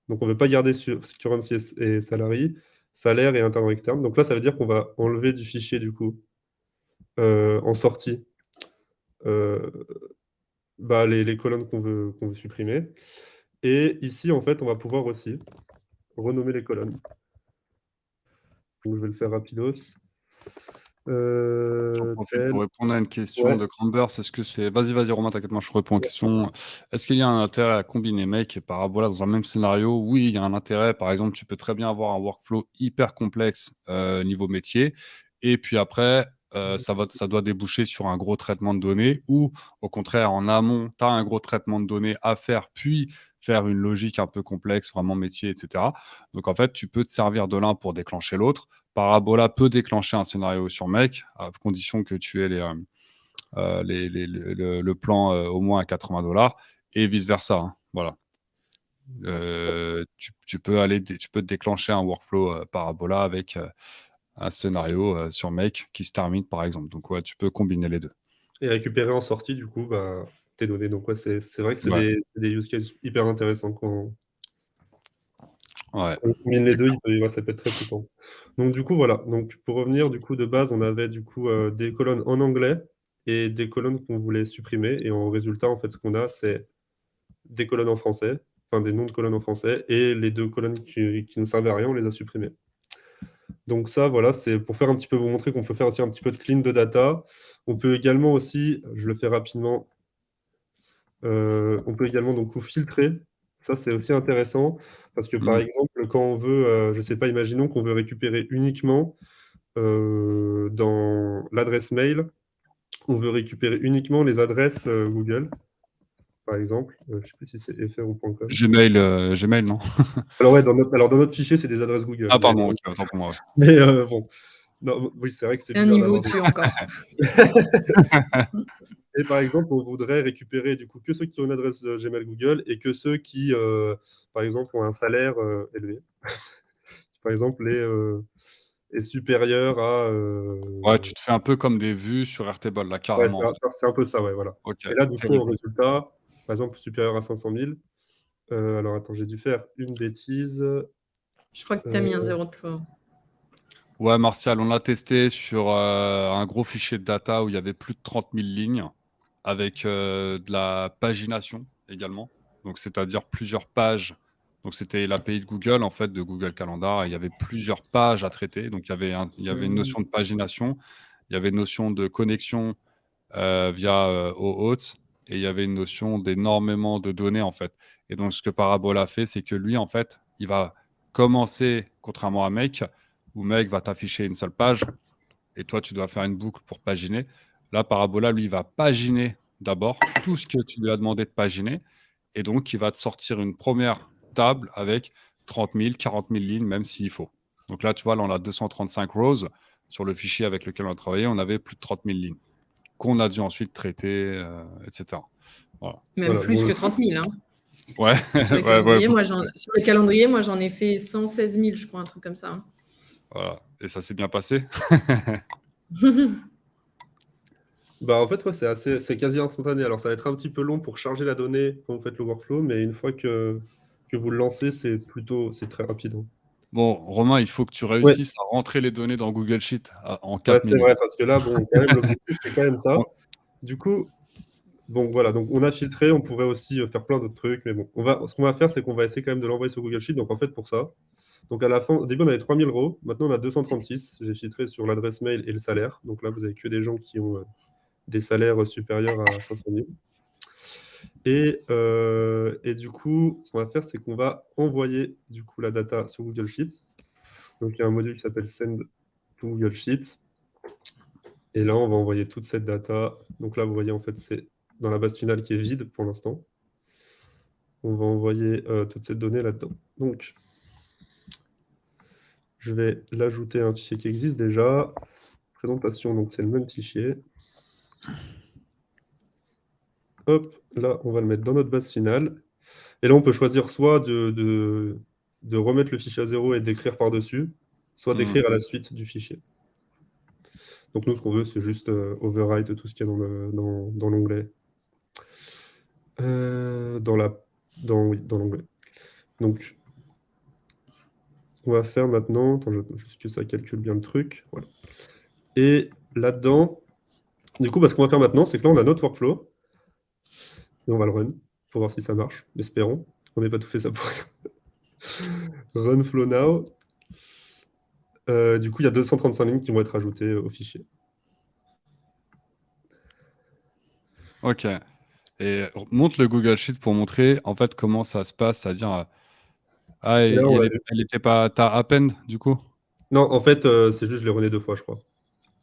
Donc on ne veut pas garder sur currency et salary, salaire et interne externe. Donc là, ça veut dire qu'on va enlever du fichier du coup en sortie les colonnes qu'on veut supprimer. Et ici, en fait, on va pouvoir aussi renommer les colonnes. Donc je vais le faire rapidos. j'en profite Tel, pour répondre à une question ouais. de Crambers. Est-ce que c'est... Vas-y, Romain, t'inquiète, moi, je réponds aux questions. Est-ce qu'il y a un intérêt à combiner Make et Parabola dans un même scénario? Oui, il y a un intérêt. Par exemple, tu peux très bien avoir un workflow hyper complexe niveau métier. Et puis après, ça doit déboucher sur un gros traitement de données ou, au contraire, en amont, tu as un gros traitement de données à faire, puis faire une logique un peu complexe, vraiment métier, etc. Donc, en fait, tu peux te servir de l'un pour déclencher l'autre. Parabola peut déclencher un scénario sur Make, à condition que tu aies le plan au moins à 80 $, et vice-versa. Hein. Voilà. Tu peux déclencher un workflow Parabola avec un scénario sur Make qui se termine, par exemple. Donc, ouais, tu peux combiner les deux. Et récupérer en sortie, du coup, tes données. Donc, ouais, c'est vrai que c'est Ouais, des use cases hyper intéressants ouais. quand on combine les deux, ça peut être très puissant. Donc, du coup, voilà. Donc, pour revenir, du coup, de base, on avait du coup des colonnes en anglais et des colonnes qu'on voulait supprimer. Et en résultat, en fait, ce qu'on a, c'est des colonnes en français, enfin des noms de colonnes en français, et les deux colonnes qui ne servaient à rien, on les a supprimées. Donc ça, voilà, c'est pour faire un petit peu vous montrer qu'on peut faire aussi un petit peu de clean de data. On peut également aussi, je le fais rapidement, on peut également donc filtrer. Ça, c'est aussi intéressant parce que par exemple, quand on veut, je ne sais pas, imaginons qu'on veut récupérer uniquement dans l'adresse mail, on veut récupérer uniquement les adresses Google, par exemple. Je ne sais plus si c'est fr ou .com. Gmail, non? Alors ouais, dans notre fichier, c'est des adresses Google. Ah, pardon, ok, autant pour moi. Ouais. Mais bon, non, oui, c'est vrai que c'est C'est un bizarre niveau d'avoir au-dessus encore. Et par exemple, on voudrait récupérer du coup que ceux qui ont une adresse Gmail Google et que ceux qui, par exemple, ont un salaire élevé. Par exemple, est supérieur à. Ouais, tu te fais un peu comme des vues sur Airtable, là, Ouais, carrément. En fait. c'est un peu ça, ouais, voilà. Ok, Et là, du coup, en terrible. résultat, par exemple, supérieur à 500 000. Alors, attends, j'ai dû faire une bêtise. Je crois que tu as mis un zéro de plus. Ouais, Martial, on l'a testé sur un gros fichier de data où il y avait plus de 30 000 lignes, avec de la pagination également. Donc, c'est-à-dire plusieurs pages. Donc, c'était l'API de Google, en fait, de Google Calendar. Et il y avait plusieurs pages à traiter. Donc, il y avait une notion de pagination, il y avait une notion de connexion via OAuth, et il y avait une notion d'énormément de données, en fait. Et donc, ce que Parabola fait, c'est que lui, en fait, il va commencer, contrairement à Make, où Make va t'afficher une seule page, et toi, tu dois faire une boucle pour paginer. Là, Parabola, lui, il va paginer d'abord tout ce que tu lui as demandé de paginer, et donc, il va te sortir une première table avec 30 000, 40 000 lignes, même s'il faut. Donc là, tu vois, là, on a 235 rows. Sur le fichier avec lequel on a travaillé, on avait plus de 30 000 lignes qu'on a dû ensuite traiter, etc. Voilà. Même Voilà, plus bon, que 30 000. Hein. Ouais, Sur le calendrier, moi, j'en ai fait 116 000, je crois, un truc comme ça. Hein. Voilà. Et ça s'est bien passé. Bah, en fait, ouais, c'est quasi instantané. Alors, ça va être un petit peu long pour charger la donnée quand vous faites le workflow, mais une fois que vous le lancez, c'est très rapide. Hein. Bon, Romain, il faut que tu Ouais, réussisses à rentrer les données dans Google Sheet en ouais, 4 c'est minutes. vrai, parce que là, bon, quand même, l'objectif, c'est quand même ça. On- Du coup, bon, voilà, donc on a filtré, on pourrait aussi faire plein d'autres trucs, mais bon, ce qu'on va faire, c'est qu'on va essayer quand même de l'envoyer sur Google Sheet. Donc, en fait, pour ça, donc à la fin, au début, on avait 3000 rows, maintenant, on a 236. J'ai filtré sur l'adresse mail et le salaire. Donc là, vous avez que des gens qui ont des salaires supérieurs à 500 000. Et du coup, ce qu'on va faire, c'est qu'on va envoyer du coup la data sur Google Sheets. Donc il y a un module qui s'appelle Send to Google Sheets. Et là, on va envoyer toute cette data. Donc là, vous voyez, en fait, c'est dans la base finale qui est vide pour l'instant. On va envoyer toute cette donnée là-dedans. Donc, je vais l'ajouter à un fichier qui existe déjà. Présentation, donc c'est le même fichier. Hop, là, on va le mettre dans notre base finale. Et là, on peut choisir soit de remettre le fichier à zéro et d'écrire par-dessus, soit d'écrire à la suite du fichier. Donc nous, ce qu'on veut, c'est juste overwrite tout ce qu'il y a dans l'onglet. Dans l'onglet. Donc, ce qu'on va faire maintenant, attends, juste que ça calcule bien le truc. Voilà. Et là-dedans, du coup, ce qu'on va faire maintenant, c'est que là, on a notre workflow. Et on va le run pour voir si ça marche. Espérons. On n'est pas tout fait ça pour rien. Run flow now. Du coup, il y a 235 lignes qui vont être ajoutées au fichier. Ok. Et montre le Google Sheet pour montrer en fait comment ça se passe, c'est-à-dire Et là, elle était pas ta append du coup? non, en fait, c'est juste je l'ai runné 2 fois, je crois.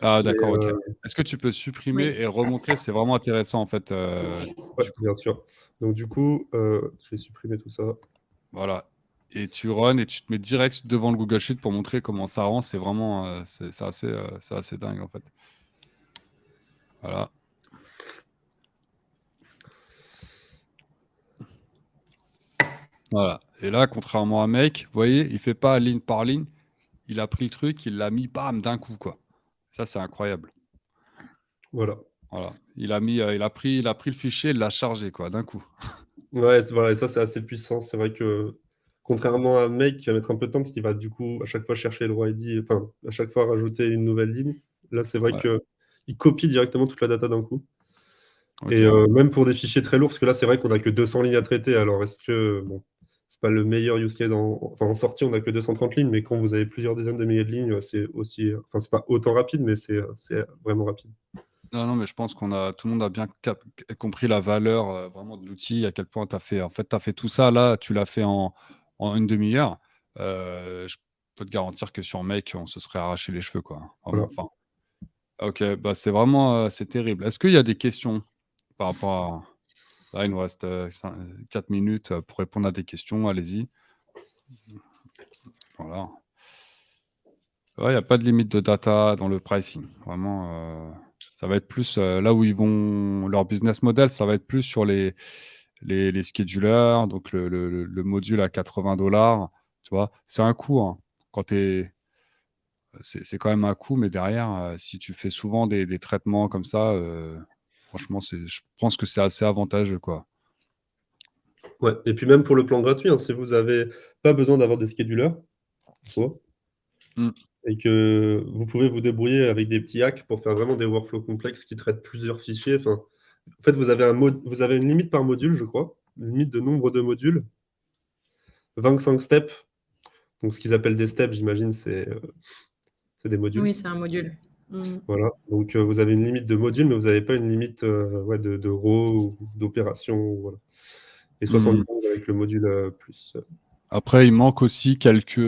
Ah Mais, d'accord, ok. Est-ce que tu peux supprimer Oui. et remontrer? C'est vraiment intéressant en fait. ouais, Du coup. bien sûr. Donc du coup, je vais supprimer tout ça. Voilà. Et tu run et tu te mets direct devant le Google Sheet pour montrer comment ça rend. C'est vraiment c'est assez dingue en fait. Voilà. Voilà. Et là, contrairement à Make, vous voyez, il fait pas ligne par ligne. Il a pris le truc, il l'a mis bam d'un coup quoi. Ça c'est incroyable. Voilà. Voilà. Il a pris le fichier, il l'a chargé quoi d'un coup. Ouais, voilà, et ça, c'est assez puissant. C'est vrai que, contrairement à un mec qui va mettre un peu de temps, parce qu'il va du coup à chaque fois chercher le roi ID, enfin, à chaque fois rajouter une nouvelle ligne. Là, c'est vrai Ouais. qu'il copie directement toute la data d'un coup. Ok. Et même pour des fichiers très lourds, parce que là, c'est vrai qu'on n'a que 200 lignes à traiter. Alors, est-ce que, bon, c'est pas le meilleur use case en sortie, on n'a que 230 lignes, mais quand vous avez plusieurs dizaines de milliers de lignes, c'est aussi, enfin, c'est pas autant rapide, mais c'est vraiment rapide. Non, mais je pense tout le monde a bien compris la valeur vraiment de l'outil, à quel point tu as fait. En fait, tu as fait tout ça, là, tu l'as fait en une demi-heure. Je peux te garantir que sur Make, on se serait arraché les cheveux, quoi. Vraiment, Voilà. enfin. Ok, bah c'est vraiment c'est terrible. Est-ce qu'il y a des questions par rapport à. Là, il nous reste 4 minutes pour répondre à des questions. Allez-y. Voilà. Ouais, il n'y a pas de limite de data dans le pricing. Vraiment, ça va être plus là où ils vont. Leur business model, ça va être plus sur les schedulers, donc le module à $80. Tu vois, c'est un coût. Hein. C'est quand même un coût, mais derrière, si tu fais souvent des traitements comme ça, franchement, je pense que c'est assez avantageux, quoi. Ouais. Et puis même pour le plan gratuit, hein, si vous n'avez pas besoin d'avoir des schedulers, soit, Mm. et que vous pouvez vous débrouiller avec des petits hacks pour faire vraiment des workflows complexes qui traitent plusieurs fichiers. Enfin, en fait, vous avez une limite par module, je crois, une limite de nombre de modules, 25 steps. Donc, ce qu'ils appellent des steps, j'imagine, c'est des modules. Oui, c'est un module. Voilà. Donc, vous avez une limite de modules, mais vous n'avez pas une limite de rows ou d'opérations. Voilà. Et 75 avec le module plus. Après, il manque aussi quelques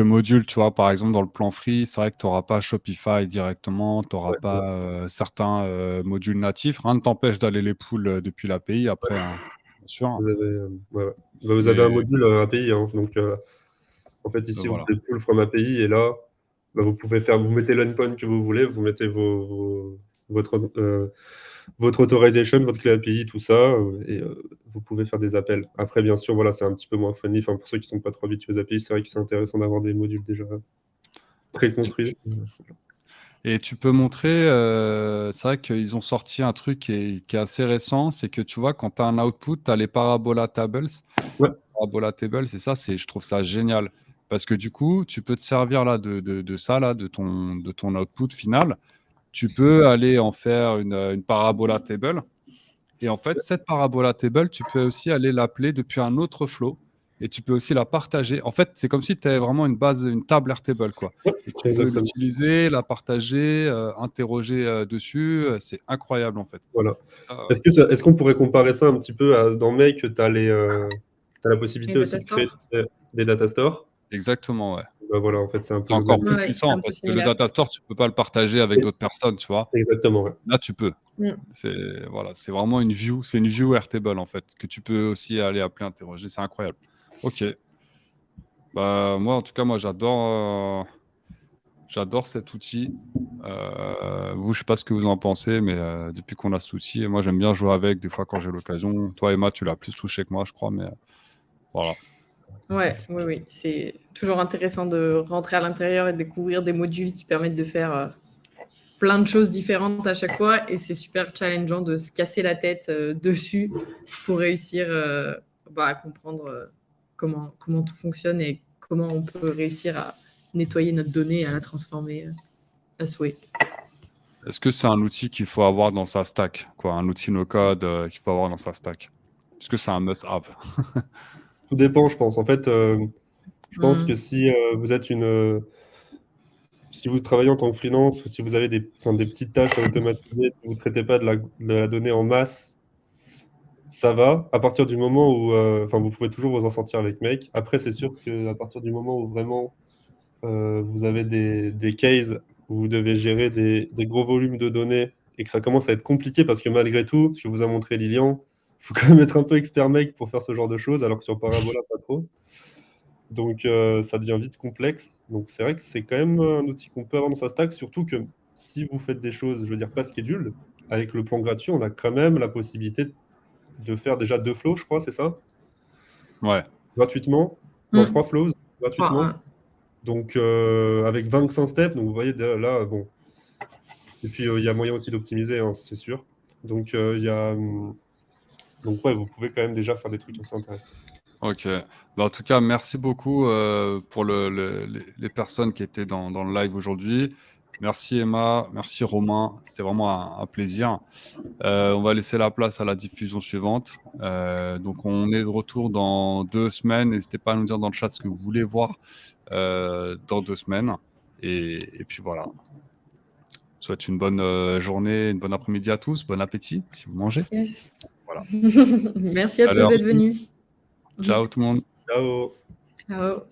modules, tu vois. Par exemple, dans le plan free, c'est vrai que tu n'auras pas Shopify directement, tu n'auras Ouais, pas certains modules natifs. Rien ne t'empêche d'aller les pull depuis l'API après. Hein. Bien sûr. Vous avez, ouais, ouais. Bah, vous avez un module API, hein, donc en fait, ici, voilà. vous pouvez pull from API et là, bah, vous mettez l'endpoint que vous voulez, vous mettez votre authorization, votre clé API, tout ça, et vous pouvez faire des appels. Après, bien sûr, voilà, c'est un petit peu moins friendly. Enfin, pour ceux qui ne sont pas trop habitués aux API, c'est vrai que c'est intéressant d'avoir des modules déjà préconstruits. Et tu peux montrer, c'est vrai qu'ils ont sorti un truc qui est assez récent, c'est que tu vois, quand tu as un output, tu as les parabola tables. Ouais. Parabola tables, c'est ça, je trouve ça génial. Parce que du coup, tu peux te servir là de ça, là, de ton output final. Tu peux aller en faire une parabola table. Et en fait, cette parabola table, tu peux aussi aller l'appeler depuis un autre flow. Et tu peux aussi la partager. En fait, c'est comme si tu avais vraiment une table Airtable, quoi. Ouais, Et tu peux exactement. l'utiliser, la partager, interroger dessus. C'est incroyable, en fait. Voilà. Ça, Est-ce qu'on pourrait comparer ça un petit peu dans Make, tu as la possibilité Les aussi de data créer stores. des data stores. exactement, ouais. Bah, voilà, en fait, c'est un peu C'est le encore même. plus Ouais, c'est puissant, un peu parce que le similaire. data store, tu peux pas le partager avec d'autres personnes, tu vois. Exactement, ouais. Là, tu peux. Mm. C'est vraiment une view. C'est une view Airtable, en fait, que tu peux aussi aller appeler, interroger. C'est incroyable. OK. Bah, moi, en tout cas, j'adore cet outil. Vous, je sais pas ce que vous en pensez, mais depuis qu'on a cet outil, moi, j'aime bien jouer avec des fois quand j'ai l'occasion. Toi, Emma, tu l'as plus touché que moi, je crois, mais voilà. Ouais, oui, oui. C'est toujours intéressant de rentrer à l'intérieur et de découvrir des modules qui permettent de faire plein de choses différentes à chaque fois. Et c'est super challengeant de se casser la tête dessus pour réussir à comprendre comment tout fonctionne et comment on peut réussir à nettoyer notre donnée et à la transformer à souhait. Est-ce que c'est un outil qu'il faut avoir dans sa stack, quoi, un outil no-code qu'il faut avoir dans sa stack? Est-ce que c'est un must-have? Tout dépend, je pense. En fait, je pense Mm. que si vous êtes si vous travaillez en tant que freelance ou si vous avez des petites tâches à automatiser, si vous ne traitez pas de la donnée en masse, ça va. À partir du moment où, vous pouvez toujours vous en sortir avec Make. Après, c'est sûr qu'à partir du moment où vraiment vous avez des cases où vous devez gérer des gros volumes de données et que ça commence à être compliqué parce que malgré tout, ce que vous a montré Lilian, il faut quand même être un peu expert Make pour faire ce genre de choses, alors que sur Parabola, pas trop. Donc, ça devient vite complexe. Donc, c'est vrai que c'est quand même un outil qu'on peut avoir dans sa stack, surtout que si vous faites des choses, je veux dire, pas schedule, avec le plan gratuit, on a quand même la possibilité de faire déjà 2 flows, je crois, c'est ça? Ouais. Gratuitement. Non, 3 flows Ouais. gratuitement. Donc, avec 25 steps, donc vous voyez, là, bon. Et puis, il y a moyen aussi d'optimiser, hein, c'est sûr. Donc, donc, ouais, vous pouvez quand même déjà faire des trucs assez intéressants. Ok. Bah, en tout cas, merci beaucoup pour les personnes qui étaient dans le live aujourd'hui. Merci Emma, merci Romain, c'était vraiment un plaisir. On va laisser la place à la diffusion suivante. Donc on est de retour dans 2 semaines. N'hésitez pas à nous dire dans le chat ce que vous voulez voir dans 2 semaines. Et puis voilà. Je souhaite une bonne journée, une bonne après-midi à tous. Bon appétit si vous mangez. Yes. Voilà. Merci à tous Alors, d'être venus. ciao tout le monde. Ciao! Ciao.